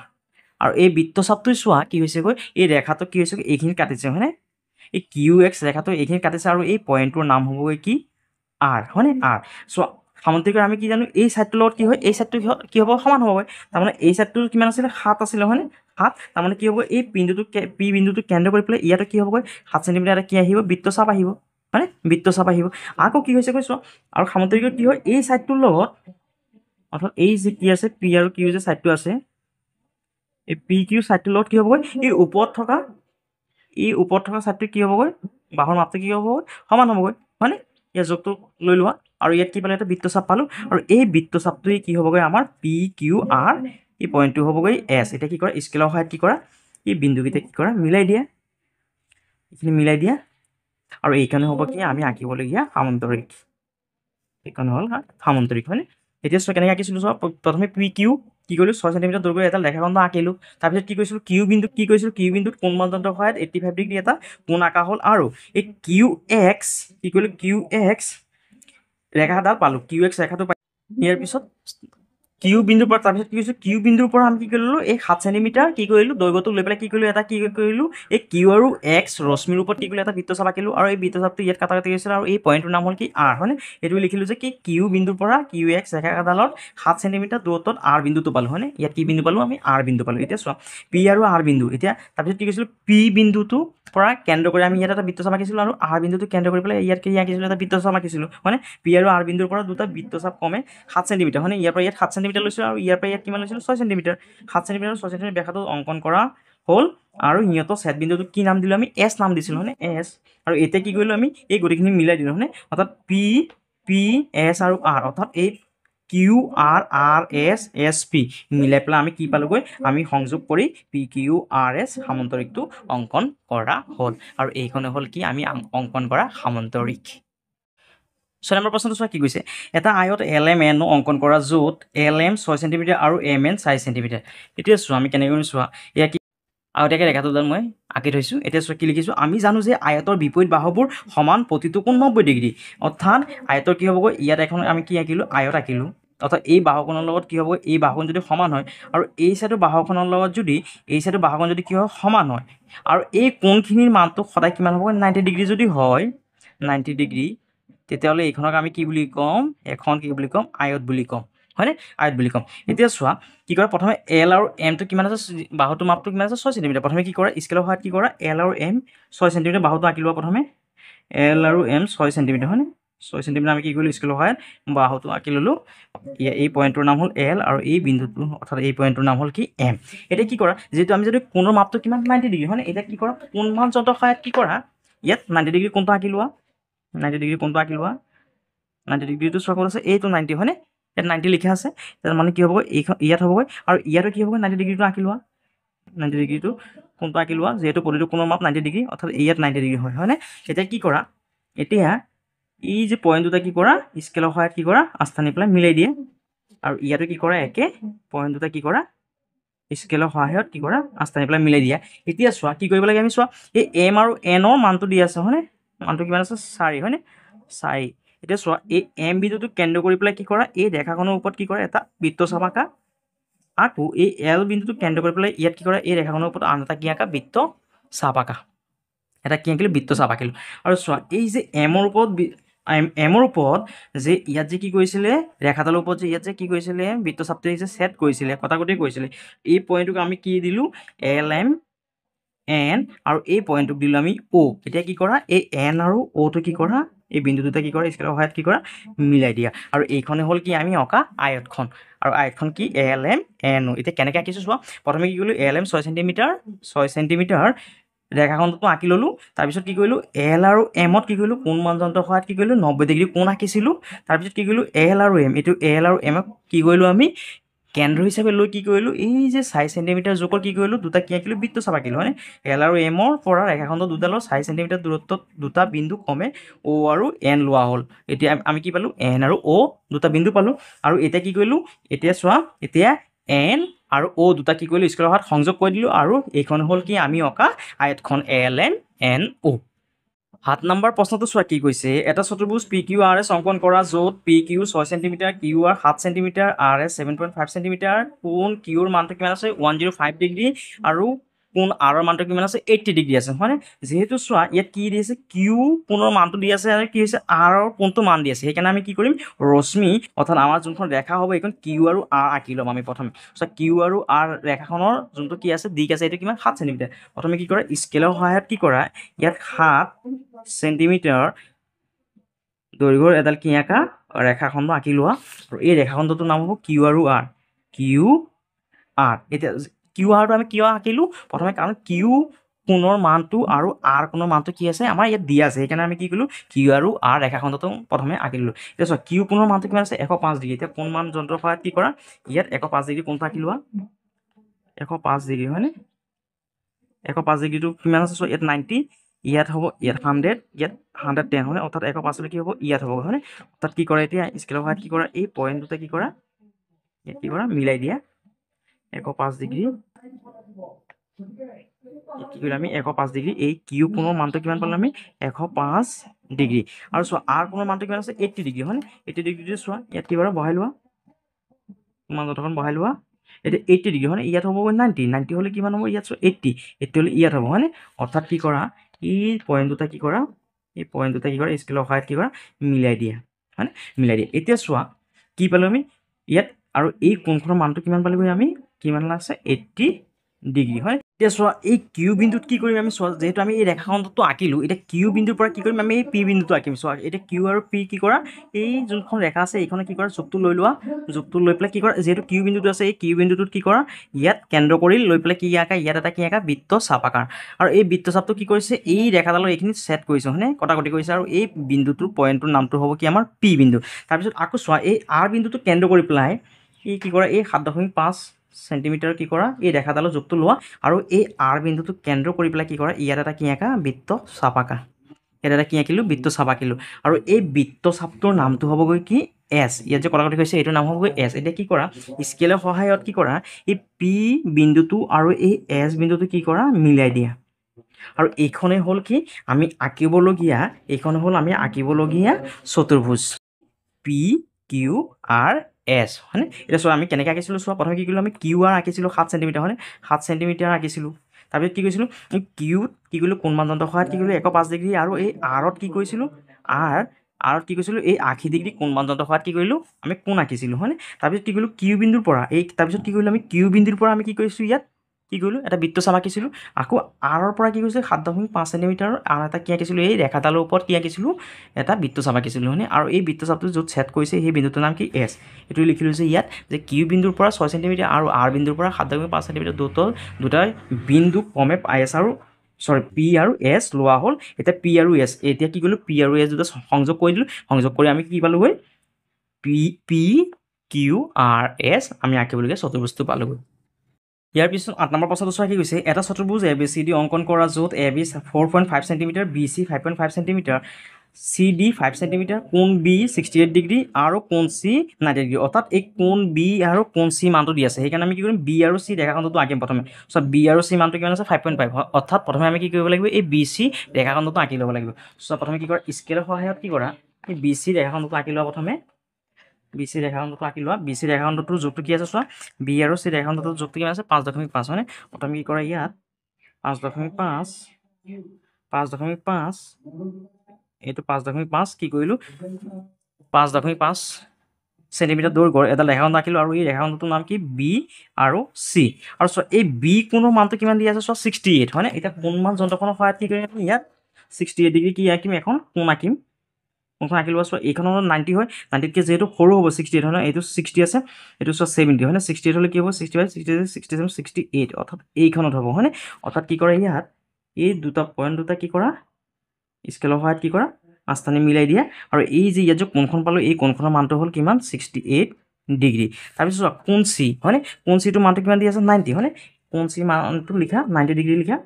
আৰু এই বৃত্ত চাপটো চোৱা কি হৈছেগৈ এই ৰেখাটো কি হৈছেগৈ এইখিনি কাটিছে হয়নে এই কিউ এক্স ৰেখাটো এইখিনি কাটিছে আৰু এই পইণ্টটোৰ নাম হ'বগৈ কি আৰ হয়নে আৰ চোৱা সামান্তৰিকৰ আমি কি জানো এই ছাইডটোৰ লগত কি হয় এই ছাইডটো কি হ'ব সমান হ'বগৈ তাৰমানে এই ছাইডটো কিমান আছিলে 7 আছিলে হয়নে 7 তাৰমানে কি হ'ব এই বিন্দুটো পি বিন্দুটো কেন্দ্ৰ কৰি পেলাই ইয়াতো কি হ'বগৈ 7 চেণ্টিমিটাৰ এটা কি আহিব বৃত্ত চাপ আহিব হয়নে বৃত্ত চাপ আহিব আকৌ কি হৈছেগৈ চোৱা আৰু সামান্তৰিকৰ কি হয় এই ছাইডটোৰ লগত অৰ্থাৎ এই যে কি আছে পি আৰু কিউ যে ছাইডটো আছে এই পি কিউ ছাইডটোৰ লগত কি হ'বগৈ এই ওপৰত থকা ছাইডটো কি হ'বগৈ বাহুৰ মাপটো কি হ'বগৈ সমান হ'বগৈ হয়নে ইয়াৰ যোগটো লৈ লোৱা আৰু ইয়াত কি পালে এটা বৃত্ত চাপ পালোঁ আৰু এই বৃত্ত চাপটোৱে কি হ'বগৈ আমাৰ পি কিউ আৰ এই পইণ্টটো হ'বগৈ এছ এতিয়া কি কৰা স্কেলৰ সহায়ত কি কৰা এই বিন্দুকেইটা কি কৰা মিলাই দিয়া এইখিনি মিলাই দিয়া আৰু এইকাৰণে হ'ব কি আমি আঁকিবলগীয়া সামান্তৰিক এইখন হ'ল সামান্তৰিক হয়নে এতিয়া চোৱা কেনেকৈ আঁকিছিলোঁ চোৱা প্ৰথমে পি কিউ কি কৰিলোঁ 6 চেণ্টিমিটাৰ দূৰ কৰি এটা ৰেখাখণ্ড আঁকিলোঁ তাৰপিছত কি কৰিছিলোঁ কিউ বিন্দুত কোণ মানদণ্ডৰ সহায়ত 85 ডিগ্ৰী এটা কোণ আঁকা হ'ল আৰু এই কিউ এক্স কি কৰিলোঁ কিউ এক্স ৰেখাডাল পালোঁ কিউ এক্স ৰেখাটো পাই ইয়াৰ পিছত কিউ বিন্দুৰ পৰা তাৰপিছত কি কৰিছোঁ কিউ বিন্দুৰ পৰা আমি কি কৰিলোঁ এই 7 চেণ্টিমিটাৰ কি কৰিলোঁ দৈৰ্ঘ্যটো লৈ পেলাই কি কৰিলোঁ এটা কি কৰিলোঁ এই কিউ আৰু এক্স ৰশ্মিৰ ওপৰত কি কৰিলোঁ এটা বৃত্ত চাপ আঁকিলোঁ আৰু এই বৃত্ত চাপটো ইয়াত কাটা কাটি গৈছিলে আৰু এই পইণ্টটোৰ নাম হ'ল কি আৰ হয়নে এইটো লিখিলোঁ যে কি কিউ বিন্দুৰ পৰা কিউ এক্স ৰেখাডালত 7 চেণ্টিমিটাৰ দূৰত্বত আৰ বিন্দুটো পালোঁ হয়নে ইয়াত কি বিন্দু পালোঁ আমি আৰ বিন্দু পালোঁ এতিয়া চোৱা পি আৰু আৰ বিন্দু এতিয়া তাৰপিছত কি কৰিছিলোঁ পি বিন্দুটো পৰা কেন্দ্ৰ কৰি আমি ইয়াত এটা বৃত্ত চাপ আঁকিছিলোঁ আৰু আৰ বিন্দুটো কেন্দ্ৰ কৰি পেলাই ইয়াত কি আঁকিছিলোঁ এটা বৃত্ত চাপ আঁকিছিলোঁ হয়নে পি আৰু আৰ বিন্দুৰ পৰা দুটা বৃত্ত চাপ কমে 7 চেণ্টিমিটাৰ হয়নে ইয়াৰ পৰা ইয়াত 7 চেণ্টিমিটাৰ লৈছিলোঁ আৰু ইয়াৰ পৰা ইয়াত কিমান লৈছিলোঁ 6 চেণ্টিমিটাৰ 7 চেণ্টিমিটাৰ 6 চেণ্টিমিটাৰ ৰেখাটো অংকন কৰা হ'ল আৰু সিহঁতৰ ছেদ বিন্দুটোক কি নাম দিলোঁ আমি এছ নাম দিছিলোঁ হয়নে এছ আৰু এতিয়া কি কৰিলোঁ আমি এই গোটেইখিনি মিলাই দিলোঁ হয়নে অৰ্থাৎ পি এছ আৰু আৰ অৰ্থাৎ এই Q R S S P মিলাই পেলাই আমি কি পালোগৈ আমি সংযোগ কৰি পি কিউ আৰ এছ সামান্তৰিকটো অংকন কৰা হ'ল আৰু এইখনে হ'ল কি আমি অংকন কৰা সামান্তৰিক 6 নম্বৰ প্ৰশ্নটো চোৱা কি কৈছে এটা আয়ত এল এম এন অংকন কৰা য'ত এল এম 6 চেণ্টিমিটাৰ আৰু এম এন 4 চেণ্টিমিটাৰ এতিয়া চোৱা আমি কেনেকৈ চোৱা এয়া কি আগতীয়াকৈ ৰেখাটোডাল মই আঁকি থৈছোঁ এতিয়া চোৱা কি লিখিছোঁ আমি জানো যে আয়তৰ বিপৰীত বাহুবোৰ সমান প্ৰতিটো কোণ 90 ডিগ্ৰী অৰ্থাৎ আয়তৰ কি হ'বগৈ ইয়াত এখন আমি কি আঁকিলোঁ আয়ত আঁকিলোঁ অৰ্থাৎ এই বাহুখনৰ লগত কি হ'ব এই বাহুখন যদি সমান হয় আৰু এই চাইডৰ বাহুখনৰ লগত যদি এই চাইডৰ বাহুখন যদি কি হয় সমান হয় আৰু এই কোণখিনিৰ মানটো সদায় কিমান হ'ব 90 ডিগ্ৰী যদি হয় 90 ডিগ্ৰী তেতিয়াহ'লে এইখনক আমি কি বুলি ক'ম এখন কি বুলি ক'ম আয়ত বুলি ক'ম হয়নে আয়ত বুলি ক'ম এতিয়া চোৱা কি কৰে প্ৰথমে এল আৰু এমটো কিমান আছে বাহুটোৰ মাপটো কিমান আছে 6 চেণ্টিমিটাৰ প্ৰথমে কি কৰে স্কেলৰ সহায়ত কি কৰা এল আৰু এম 6 চেণ্টিমিটাৰ বাহুটো আঁকি লোৱা প্ৰথমে এল আৰু এম 6 চেণ্টিমিটাৰ হয়নে 6 চেণ্টিমিটাৰ আমি কি কৰিলোঁ স্কেলৰ সহায়ত বাহুটো আঁকি ল'লোঁ এই পইণ্টটোৰ নাম হ'ল এল আৰু এই বিন্দুটো অৰ্থাৎ এই পইণ্টটোৰ নাম হ'ল কি এম এতিয়া কি কৰা যিহেতু আমি যদি কোণৰ মাপটো কিমান 90 ডিগ্ৰী হয়নে এতিয়া কি কৰা কোণ মান যন্ত্ৰৰ সহায়ত কি কৰা ইয়াত 90 ডিগ্ৰী কোণটো আঁকি লোৱা 90 ডিগ্ৰী কোণটো আঁকি লোৱা 90 ডিগ্ৰীটো চোৱা ক'ত আছে এইটো 90 হয়নে ইয়াত 90 লিখা আছে, তাৰ মানে কি হ'বগৈ এইখন ইয়াত হ'বগৈ আৰু ইয়াতো কি হ'বগৈ 90 ডিগ্ৰীটো আঁকি লোৱা, 90 ডিগ্ৰীটো কোনটো আঁকি লোৱা, যিহেতু প্ৰতিটো কোণৰ মাপ 90 ডিগ্ৰী, অৰ্থাৎ ইয়াত 90 ডিগ্ৰী হয়নে? এতিয়া কি কৰা, এতিয়া এই যে পইণ্ট দুটা কি কৰা, স্কেলৰ সহায়ত কি কৰা, আস্থানি পেলাই মিলাই দিয়ে, আৰু ইয়াতো কি কৰা, একে পইণ্ট দুটা কি কৰা, স্কেলৰ সহায়ত কি কৰা, আস্থানি পেলাই মিলাই দিয়া। এতিয়া চোৱা কি কৰিব লাগে, আমি চোৱা এই এম আৰু এনৰ মানটো দি আছে হয়নে, মানটো কিমান আছে 4 হয়নে, 4। এতিয়া চোৱা এই এম বিন্দুটো কেন্দ্ৰ কৰি পেলাই কি কৰা, এই ৰেখাখনৰ ওপৰত কি কৰা, এটা বৃত্তচাপ আঁকা, আকৌ এই এল বিন্দুটো কেন্দ্ৰ কৰি পেলাই ইয়াত কি কৰা, এই ৰেখাখনৰ ওপৰত আন এটা কি আঁকা, বৃত্তচাপ আঁকা, এটা কি আঁকিলোঁ, বৃত্তচাপ আঁকিলোঁ। আৰু চোৱা এই যে এমৰ ওপৰত যে ইয়াত যে কি কৰিছিলে, ৰেখাডালৰ ওপৰত যে ইয়াত যে কি কৰিছিলে, বৃত্তচাপটোৱে যে ছেট কৰিছিলে, কটাকটি কৰিছিলে, এই পইণ্টটোক আমি কি দিলোঁ, এল এম এন, আৰু এই পইণ্টটোক দিলোঁ আমি অ'। এতিয়া কি কৰা, এই এন আৰু অ'টো কি কৰা, এই বিন্দু দুটা কি কৰা, স্কেলৰ সহায়ত কি কৰা, মিলাই দিয়া, আৰু এইখনে হ'ল কি আমি অঁকা আয়তখন, আৰু আয়তখন কি এল এম এন অ'। এতিয়া কেনেকৈ আঁকিছোঁ চোৱা, প্ৰথমে কি কৰিলোঁ, এল এম 6 চেণ্টিমিটাৰ ৰেখাখনটো আঁকি ল'লোঁ, তাৰপিছত কি কৰিলোঁ, এল আৰু এমত কি কৰিলোঁ, কোণ মানদণ্ডৰ সহায়ত কি কৰিলোঁ, 90 ডিগ্ৰী কোণ আঁকিছিলোঁ, তাৰপিছত কি কৰিলোঁ, এল আৰু এম, এইটো এল আৰু এমক কি কৰিলোঁ, আমি কেন্দ্ৰ হিচাপে লৈ কি কৰিলোঁ, এই যে 4 চেণ্টিমিটাৰ জোখৰ কি কৰিলোঁ, দুটা কি আঁকিলোঁ, বৃত্তচাপ আঁকিলোঁ হয়নে, এল আৰু এমৰ পৰা ৰেখাখণ্ডৰ দুডালৰ 4 চেণ্টিমিটাৰ দূৰত্বত দুটা বিন্দু ক্ৰমে অ' আৰু এন লোৱা হ'ল। এতিয়া আমি কি পালোঁ, এন আৰু অ' দুটা বিন্দু পালোঁ, আৰু এতিয়া কি কৰিলোঁ, এতিয়া চোৱা, এতিয়া এন আৰু অ' দুটা কি কৰিলোঁ, স্কেলৰ সহায়ত সংযোগ কৰি দিলোঁ, আৰু এইখন হ'ল কি আমি অঁকা আয়তখন L M N O'. 7 number প্ৰশ্নটো চোৱা কি কৈছে, এটা চতুৰ্ভুজ পি কিউ আৰ এছ অংকন কৰা, য'ত P Q 6 centimetre, Q R 7 centimetre, R S 7.5 centimetre, কোণ কিউৰ মানটো কিমান আছে 105 ডিগ্ৰী, আৰু কোণ আৰৰ মানটো কিমান আছে 80 ডিগ্ৰী আছে হয়নে। যিহেতু চোৱা ইয়াত কি দি আছে, কিউ কোণৰ মানটো দি আছে, আৰু কি হৈছে আৰৰ কোণটো মান দি আছে, সেইকাৰণে আমি কি কৰিম, ৰশ্মি অৰ্থাৎ আমাৰ যোনখন ৰেখা হ'ব, এইখন কিউ আৰু আৰ আঁকি ল'ম আমি প্ৰথমে। চোৱা কিউ আৰু আৰ ৰেখাখনৰ যোনটো কি আছে দিশ আছে, এইটো কিমান 7 চেণ্টিমিটাৰ। প্ৰথমে কি কৰা, স্কেলৰ সহায়ত কি কৰা, ইয়াত 7 চেণ্টিমিটাৰ দৈৰ্ঘ্যৰ এডাল কি আঁকা ৰেখাখণ্ড আঁকি লোৱা, আৰু এই ৰেখাখণ্ডটোৰ নাম হ'ব কিউ আৰু আৰ, কিউ আৰ। এতিয়া কিউ আৰটো আমি কিয় আঁকিলোঁ, প্ৰথমে কাৰণ কিউ কোণৰ মানটো আৰু আৰ কোণৰ মানটো কি আছে, আমাৰ ইয়াত দিয়া আছে, সেইকাৰণে আমি কি কৰিলোঁ, কিউ আৰু আৰ ৰেখাখণ্ডটো প্ৰথমে আঁকি দিলোঁ। এতিয়া চোৱা কিউ কোণৰ মানটো কিমান আছে 105 ডিগ্ৰী। এতিয়া কোণ মান যন্ত্ৰৰ সহায়ত কি কৰা, ইয়াত 105 ডিগ্ৰী কোণটো আঁকি লোৱা, 105 ডিগ্ৰী হয়নে, 105 ডিগ্ৰীটো কিমান আছে চোৱা, ইয়াত 90, ইয়াত হ'ব, ইয়াত 100, ইয়াত 110 হয়নে, অৰ্থাৎ 105 কি হ'ব, ইয়াত হ'ব হয়নে। অৰ্থাৎ কি কৰা, এতিয়া স্কেলৰ সহায়ত কি কৰা, এই পইণ্ট দুটা কি কৰা, ইয়াত কি কৰা, মিলাই দিয়া, 105 ডিগ্ৰী, কি কৰিলোঁ আমি 105 ডিগ্ৰী, এই কিউ কোণৰ মানটো কিমান পালোঁ আমি 105 ডিগ্ৰী, আৰু চোৱা আৰ কোণৰ মানটো কিমান আছে 80 ডিগ্ৰী হয়নে। 80 ডিগ্ৰীটো চোৱা ইয়াত কি কৰা, বহাই লোৱা, মানদণ্ডখন বহাই লোৱা, এতিয়া 80 ডিগ্ৰী হয়নে, ইয়াত হ'ব 90 হ'লে কিমান হ'ব, ইয়াত চোৱা 80 হ'লে ইয়াত হ'ব হয়নে। অৰ্থাৎ কি কৰা, এই পইণ্ট দুটা কি কৰা, এই পইণ্ট দুটা কি কৰা, স্কেলৰ সহায়ত কি কৰা, মিলাই দিয়া হয়নে, মিলাই দিয়া। এতিয়া চোৱা কি পালোঁ আমি ইয়াত, আৰু এই কোণখনৰ মানটো কিমান পালোঁগৈ আমি, কিমান আছে 80 ডিগ্ৰী হয়। এতিয়া চোৱা এই কিউ বিন্দুত কি কৰিম আমি, চোৱা যিহেতু আমি এই ৰেখাখণ্ডটো আঁকিলোঁ, এতিয়া কিউ বিন্দুৰ পৰা কি কৰিম আমি, এই পি বিন্দুটো আঁকিম। চোৱা এতিয়া কিউ আৰু পি কি কৰা, এই যোনখন ৰেখা আছে এইখনে কি কৰা, জোখটো লৈ লোৱা, জোখটো লৈ পেলাই কি কৰা, যিহেতু কিউ বিন্দুটো আছে, এই কিউ বিন্দুটোত কি কৰা, ইয়াত কেন্দ্ৰ কৰি লৈ পেলাই কি আঁকা, ইয়াত এটা কি আঁকা, বৃত্তচাপ আকাৰ, আৰু এই বৃত্তচাপটো কি কৰিছে, এই ৰেখাডালৰ এইখিনি ছেট কৰিছে হয়নে, কটাকটি কৰিছে, আৰু এই বিন্দুটোৰ পইণ্টটোৰ নামটো হ'ব কি আমাৰ পি বিন্দু। তাৰপিছত আকৌ চোৱা এই আৰ বিন্দুটো কেন্দ্ৰ কৰি পেলাই এই কি কৰা, এই 7.5 চেণ্টিমিটাৰ কি কৰা, এই ৰেখাডালৰ জোখটো লোৱা, আৰু এই আৰ বিন্দুটো কেন্দ্ৰ কৰি পেলাই কি কৰা, ইয়াত এটা কি আঁকা, বৃত্তচাপ আঁকা, ইয়াত এটা কি আঁকিলোঁ, বৃত্তচাপ আঁকিলোঁ, আৰু এই বৃত্তচাপটোৰ নামটো হ'বগৈ কি এছ, ইয়াত যে কটাকটি কৰিছে এইটোৰ নাম হ'বগৈ এছ। এতিয়া কি কৰা, স্কেলৰ সহায়ত কি কৰা, এই পি বিন্দুটো আৰু এই এছ বিন্দুটো কি কৰা, মিলাই দিয়া, আৰু এইখনেই হ'ল কি আমি আঁকিবলগীয়া, এইখন হ'ল আমি আঁকিবলগীয়া চতুৰ্ভুজ পি কিউ আৰ এছ হয়নে। এতিয়া চোৱা আমি কেনেকৈ আঁকিছিলোঁ, চোৱা প্ৰথমে কি কৰিলোঁ, আমি কিউ আৰ আঁকিছিলোঁ 7 চেণ্টিমিটাৰ হয়নে, 7 চেণ্টিমিটাৰ আঁকিছিলোঁ। তাৰপিছত কি কৰিছিলোঁ, কিউত কি কৰিলোঁ, কোণ মানদণ্ডৰ সহায়ত কি কৰিলোঁ 105 ডিগ্ৰী, আৰু এই আৰত কি কৰিছিলোঁ, আৰত কি কৰিছিলোঁ, এই 80 ডিগ্ৰী কোণ মানদণ্ডৰ সহায়ত কি কৰিলোঁ, আমি কোণ আঁকিছিলোঁ হয়নে। তাৰপিছত কি কৰিলোঁ, কিউ বিন্দুৰ পৰা তাৰপিছত কি কৰিলোঁ, আমি কিউ বিন্দুৰ পৰা আমি কি কৰিছোঁ, ইয়াত কি কৰিলোঁ, এটা বৃত্তচাপ আঁকিছিলোঁ, আকৌ আৰৰ পৰা কি কৰিছোঁ 7.5 চেণ্টিমিটাৰৰ আৰ এটা কি আঁকিছিলোঁ, এই ৰেখাডালৰ ওপৰত কি আঁকিছিলোঁ, এটা বৃত্তচাপ আঁকিছিলোঁ হয়নে, আৰু এই বৃত্তচাপটো য'ত ছেট কৰিছে সেই বিন্দুটোৰ নাম কি এছ। এইটো লিখি লৈছে ইয়াত যে কিউ বিন্দুৰ পৰা 6 চেণ্টিমিটাৰ আৰু আৰ বিন্দুৰ পৰা 7.5 চেণ্টিমিটাৰ দুটা বিন্দু ক্ৰমে এছ আৰু পি আৰু এছ লোৱা হ'ল। এতিয়া পি আৰু এছ, এতিয়া কি কৰিলোঁ, পি আৰু এছ দুটা সংযোগ কৰি দিলোঁ, সংযোগ কৰি আমি কি পালোঁগৈ, পি কিউ আৰ এছ আমি আঁকিবলগীয়া চতুৰ্ভুজটো পালোগৈ ইয়াৰ পিছত 8 নম্বৰ প্ৰশ্নটো চোৱা কি কৈছে এটা চতুৰ্ভুজ এ বি চি ডি অংকন কৰা য'ত A B 4.5 centimetre B C 5.5 centimetre C D 5 centimetre কোণ বি 68 ডিগ্ৰী আৰু কোণ চি 90 ডিগ্ৰী অৰ্থাৎ এই কোণ বি আৰু কোণ চি মানটো দি আছে সেইকাৰণে আমি কি কৰিম বি আৰু চি ৰেখাখণ্ডটো আঁকিম প্ৰথমে চ' বি আৰু চি মানটো কিমান আছে 5.5 অৰ্থাৎ প্ৰথমে আমি কি কৰিব লাগিব এই বি চি ৰেখাখণ্ডটো আঁকি ল'ব লাগিব চ' প্ৰথমে কি কৰা স্কেলৰ সহায়ত কি কৰা এই বি চি ৰেখাখণ্ডটো আঁকি লোৱা প্ৰথমে বি চি ৰেখাখণ্ডটো আঁকি লোৱা বি চি ৰেখাখণ্ডটোৰ জোখটো কি আছে চোৱা বি আৰু চি ৰেখাখণ্ডটোৰ জোখটো কিমান আছে 5.5 হয়নে প্ৰথমে কি কৰা ইয়াত 5.5 এইটো 5.5 কি কৰিলোঁ 5.5 সেন্টিমিটাৰ দৈৰ্ঘ্যৰ গড় এডাল ৰেখাখণ্ড আঁকিলোঁ আৰু এই ৰেখাখণ্ডটোৰ নাম কি বি আৰু চি আৰু চোৱা এই বি কোণৰ মানটো কিমান দি আছে চোৱা 68 হয়নে এতিয়া কোণ মান যন্ত্ৰখনৰ সহায়ত কি কৰিম ইয়াত 68 ডিগ্ৰী কি আঁকিম এখন কোণ আঁকিম কোণখন আঁকি লোৱা চোৱা এইখনৰ 90 হয় 90তকৈ যিহেতু সৰু হ'ব 68 হয় ন এইটো 60 আছে এইটো চোৱা 70 হয় নে 68 হ'লে কি হ'ব 65 66 67 68 অৰ্থাৎ এইখনত হ'ব হয়নে অৰ্থাৎ কি কৰা ইয়াত এই দুটা পইণ্ট দুটা কি কৰা স্কেলৰ সহায়ত কি কৰা আস্থানি মিলাই দিয়া আৰু এই যে ইয়াত যে কোণখন পালোঁ এই কোণখনৰ মানটো হ'ল কিমান 68 ডিগ্ৰী তাৰপিছত চোৱা কোণ চি হয়নে কোণ চিটোৰ মানটো কিমান দি আছে 90 হয়নে কোণ চি মানটো লিখা 90 ডিগ্ৰী লিখা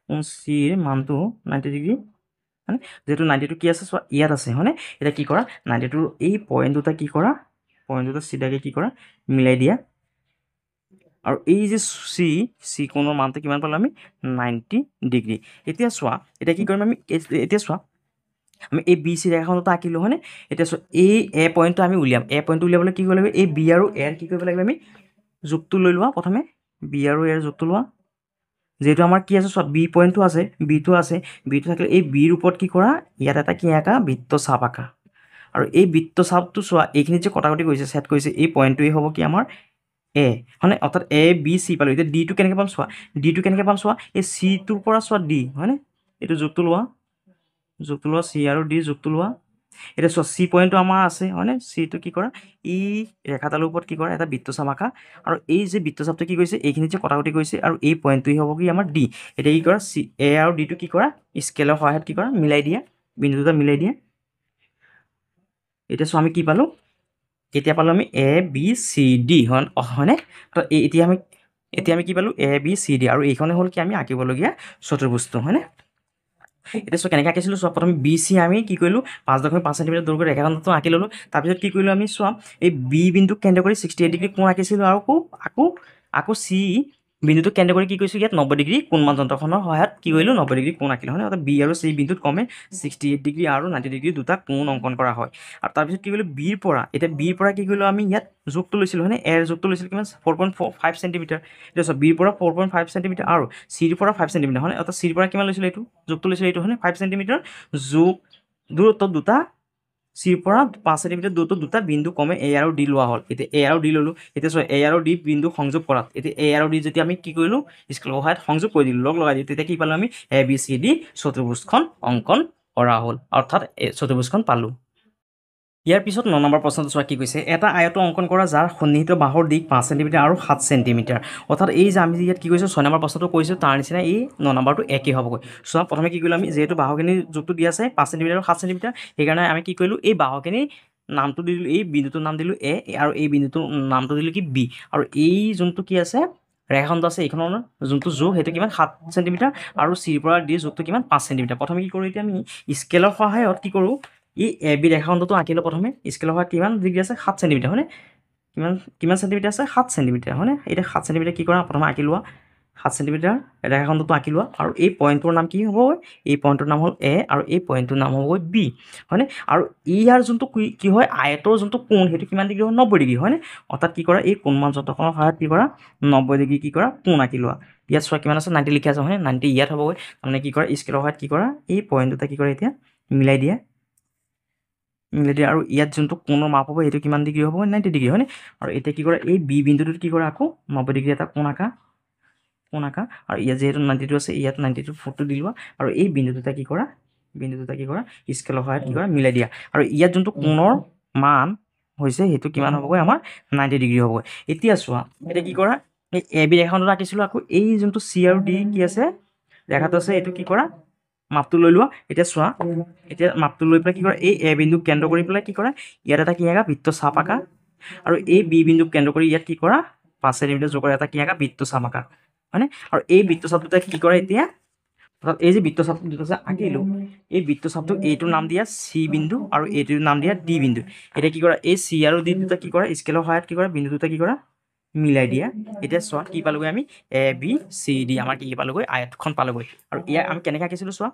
কোণ চিৰ মানটো 90 ডিগ্ৰী হয়নে যেহেতু 90টো কি আছে চোৱা ইয়াত আছে হয়নে এতিয়া কি কৰা 90টোৰ এই পইণ্ট দুটা কি কৰা পইণ্ট দুটা চিধাকৈ কি কৰা মিলাই দিয়া আৰু এই যে চি কোণৰ মানটো কিমান পালোঁ আমি 90 ডিগ্ৰী এতিয়া চোৱা এতিয়া কি কৰিম আমি এতিয়া চোৱা আমি এই বি চি ৰেখাখনটো আঁকিলোঁ হয়নে এতিয়া চোৱা এই এ পইণ্টটো আমি উলিয়াম এ পইণ্টটো উলিয়াবলৈ কি কৰিব লাগিব এই বি আৰু এৰ কি কৰিব লাগিব আমি জোখটো লৈ লোৱা প্ৰথমে বি আৰু এৰ জোখটো লোৱা যেহেতু আমাৰ কি আছে চোৱা বি পইণ্টটো আছে বিটো থাকিলে এই বিৰ ওপৰত কি কৰা ইয়াত এটা কি আঁকা বৃত্তচাপ আঁকা আৰু এই বৃত্তচাপটো চোৱা এইখিনিত যে কটাকটি কৰিছে ছেট কৰিছে এই পইণ্টটোৱে হ'ব কি আমাৰ এ হয়নে অৰ্থাৎ এ বি চি পালোঁ এতিয়া ডিটো কেনেকৈ পাম চোৱা এই চিটোৰ পৰা চোৱা ডি হয়নে এইটো জোখটো লোৱা চি আৰু ডি জোখটো লোৱা এতিয়া চোৱা চি পইণ্টটো আমাৰ আছে হয়নে চিটো কি কৰা এই ৰেখাডালৰ ওপৰত কি কৰা এটা বৃত্তচাপ আঁকা আৰু এই যে বৃত্তচাপটো কি কৰিছে এইখিনিত যে কটাকটি কৰিছে আৰু এই পইণ্টটোৱে হ'ব কি আমাৰ ডি এতিয়া কি কৰা চি এ আৰু ডিটো কি কৰা স্কেলৰ সহায়ত কি কৰা মিলাই দিয়া বিন্দু দুটা মিলাই দিয়া এতিয়া চোৱা আমি কি পালোঁ এতিয়া পালোঁ আমি এ বি চি ডি হয়নে এতিয়া আমি কি পালোঁ এ বি চি ডি আৰু এইখনে হ'ল কি আমি আঁকিবলগীয়া চতুৰ্ভুজটো হয়নে এতিয়া চোৱা কেনেকৈ আঁকিছিলোঁ চোৱা প্ৰথমে বি চি আমি কি কৰিলোঁ 5.5 সেন্টিমিটাৰ দৈৰ্ঘ্যৰ ৰেখাখণ্ডটো আঁকি ল'লোঁ তাৰপিছত কি কৰিলোঁ আমি চোৱা এই বি বিন্দুক কেন্দ্ৰ কৰি 68 ডিগ্ৰী কোণ আঁকিছিলোঁ আৰু আকৌ চি বিন্দুটোক কেন্দ্ৰ কৰি কি কৰিছোঁ ইয়াত 90 ডিগ্ৰী কোণমান যন্ত্ৰখনৰ সহায়ত কি কৰিলোঁ 90 ডিগ্ৰী কোণ আঁকিলোঁ হয়নে অৰ্থাৎ বি আৰু চি বিন্দুত কমে 68 ডিগ্ৰী আৰু 90 ডিগ্ৰী দুটা কোণ অংকন কৰা হয় আৰু তাৰপিছত কি কৰিলোঁ বিৰ পৰা কি কৰিলোঁ আমি ইয়াত জোখটো লৈছিলোঁ হয়নে এৰ জোখটো লৈছিলোঁ কিমান 4.5 সেন্টিমিটাৰ এতিয়া চোৱা বিৰ পৰা 4.5 সেন্টিমিটাৰ আৰু চিৰ পৰা 5 সেন্টিমিটাৰ হয়নে অৰ্থাৎ চিৰ পৰা কিমান লৈছিলোঁ এইটো জোখটো লৈছিলোঁ এইটো হয়নে 5 সেন্টিমিটাৰ জোখ দূৰত্ব দুটা চিৰ পৰা 5 সেন্টিমিটাৰ দূৰত্ব দুটা বিন্দু কমে এ আৰু ডি লোৱা হ'ল এতিয়া এ আৰু ডি ল'লোঁ এতিয়া চোৱা এ আৰু ডি বিন্দু সংযোগ কৰাত এতিয়া এ আৰু ডি যেতিয়া আমি কি কৰিলোঁ স্কেলৰ সহায়ত সংযোগ কৰি দিলোঁ লগাই দিলোঁ তেতিয়া কি পালোঁ আমি এ বি চি ডি চতুৰ্ভুজখন অংকন কৰা হ'ল অৰ্থাৎ চতুৰ্ভুজখন পালোঁ ইয়াৰ পিছত 9 নম্বৰ প্ৰশ্নটো চোৱা কি কৈছে এটা আয়ত অংকন কৰা যাৰ সন্নিহিত বাহুৰ দিশ 5 সেন্টিমিটাৰ আৰু 7 সেন্টিমিটাৰ অৰ্থাৎ এই যে আমি ইয়াত কি কৰিছোঁ 6 নম্বৰ প্ৰশ্নটো কৰিছোঁ তাৰ নিচিনা এই 9 নম্বৰটো একেই হ'বগৈ চোৱা প্ৰথমে কি কৰিলোঁ আমি যিহেতু বাহুখিনিৰ জোখটো দিয়া আছে 5 সেন্টিমিটাৰ আৰু 7 সেন্টিমিটাৰ সেইকাৰণে আমি কি কৰিলোঁ এই বাহুখিনিৰ নামটো দিলোঁ এই বিন্দুটোৰ নাম দিলোঁ এ আৰু এই বিন্দুটোৰ নামটো দিলোঁ কি বি আৰু এই যোনটো কি আছে ৰেখাখণ্ড আছে এইখনৰ যোনটো জোখ সেইটো কিমান 7 সেন্টিমিটাৰ আৰু চিৰ পৰা ডি জোখটো কিমান 5 সেন্টিমিটাৰ প্ৰথমে কি কৰোঁ এতিয়া আমি স্কেলৰ সহায়ত কি কৰোঁ এই এ বি ৰেখাখণ্ডটো আঁকিলোঁ প্ৰথমে স্কেলৰ সহায়ত কিমান ডিগ্ৰী আছে 7 সেন্টিমিটাৰ হয়নে কিমান সেন্টিমিটাৰ আছে 7 সেন্টিমিটাৰ হয়নে এতিয়া 7 সেন্টিমিটাৰ কি কৰা প্ৰথমে আঁকি লোৱা 7 সেন্টিমিটাৰ ৰেখাখণ্ডটো আঁকি লোৱা আৰু এই পইণ্টটোৰ নাম কি হ'ব এই পইণ্টটোৰ নাম হ'ল এ আৰু এই পইণ্টটোৰ নাম হ'ব বি হয়নে আৰু ইয়াৰ যোনটো কি হয় আয়তৰ যোনটো কোণ সেইটো কিমান ডিগ্ৰী হয় 90 ডিগ্ৰী হয়নে অৰ্থাৎ কি কৰা এই কোণমান যন্ত্ৰখনৰ সহায়ত কি কৰা 90 ডিগ্ৰী কি কৰা কোণ আঁকি লোৱা ইয়াত চোৱা কিমান আছে 90 লিখা আছে হয়নে 90 ইয়াত হ'বগৈ তাৰমানে কি কৰা স্কেলৰ সহায়ত কি কৰা এই পইণ্ট দুটা কি কৰা এতিয়া মিলাই দিয়া আৰু ইয়াত যোনটো কোণৰ মাপ হ'ব সেইটো কিমান ডিগ্ৰী হ'ব 90 ডিগ্ৰী হয়নে আৰু এতিয়া কি কৰা এই বি বিন্দুটোত কি কৰা আকৌ 90 ডিগ্ৰী এটা কোণ আঁকা আৰু ইয়াত যিহেতু 90টো আছে ইয়াত 90টো ফুটটো দি লোৱা আৰু এই বিন্দু দুটা কি কৰা স্কেলৰ সহায়ত কি কৰা মিলাই দিয়া আৰু ইয়াত যোনটো কোণৰ মান হৈছে সেইটো কিমান হ'বগৈ আমাৰ 90 ডিগ্ৰী হ'বগৈ এতিয়া চোৱা এতিয়া কি কৰা এই এ বি ৰেখাখণ্ডটো আঁকিছিলোঁ আকৌ এই যোনটো চি আৰু ডি কি আছে ৰেখাটো আছে এইটো কি কৰা মাপটো লৈ লোৱা এতিয়া চোৱা এতিয়া মাপটো লৈ পেলাই কি কৰা এই এ বিন্দুক কেন্দ্ৰ কৰি পেলাই কি কৰা ইয়াত এটা কি আঁকা বৃত্তচাপ আঁকা আৰু এই বি বিন্দুক কেন্দ্ৰ কৰি ইয়াত কি কৰা 5 চেণ্টিমিটাৰ জোখৰ এটা কি আঁকা বৃত্তচাপ আঁকা হয়নে আৰু এই বৃত্তচাপ দুটা কি কৰে এতিয়া অৰ্থাৎ এই যে বৃত্তচাপ দুটা যে আঁকিলো এই বৃত্তচাপটোক এইটোৰ নাম দিয়া চি বিন্দু আৰু এইটোৰ নাম দিয়া ডি বিন্দু এতিয়া কি কৰা এই চি আৰু ডি দুটা কি কৰা স্কেলৰ সহায়ত কি কৰা বিন্দু দুটা কি কৰা মিলাই দিয়া এতিয়া চোৱা কি পালোগৈ আমি এ বি চি ডি আমাৰ কি পালোগৈ আয়তখন পালোগৈ আৰু ইয়াক আমি কেনেকৈ আঁকিছিলোঁ চোৱা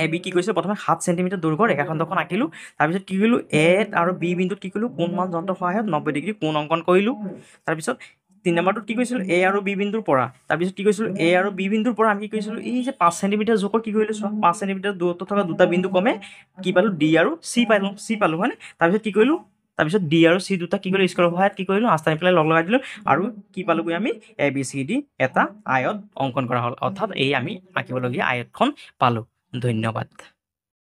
এ বি কি কৰিছিলোঁ প্ৰথমে 7 চেণ্টিমিটাৰ দৈৰ্ঘ্যৰ ৰেখাখণ্ডখন আঁকিলোঁ তাৰপিছত কি কৰিলোঁ এ আৰু বি বিন্দুত কি কৰিলোঁ কোণমান যন্ত্ৰৰ সহায়ত 90 ডিগ্ৰী কোণ অংকন কৰিলোঁ তাৰপিছত 3 নম্বৰটোত কি কৰিছিলোঁ এ আৰু বি বিন্দুৰ পৰা তাৰপিছত কি কৰিছিলোঁ এ আৰু বি বিন্দুৰ পৰা আমি কি কৰিছিলোঁ এই যে 5 চেণ্টিমিটাৰ জোখৰ কি কৰিলোঁ চোৱা 5 চেণ্টিমিটাৰ দূৰত্বত থকা দুটা বিন্দু কমে কি পালোঁ ডি আৰু চি পালোঁ হয়নে তাৰপিছত কি কৰিলোঁ তাৰপিছত ডি আৰু চি দুটা কি কৰিলোঁ স্কেলৰ সহায়ত কি কৰিলোঁ আঁচ টানি পেলাই লগ লগাই দিলোঁ আৰু কি পালোগৈ আমি এ বি চি ডি এটা আয়ত অংকন কৰা হ'ল অৰ্থাৎ এই আমি আঁকিবলগীয়া আয়তখন পালোঁ ধন্যবাদ।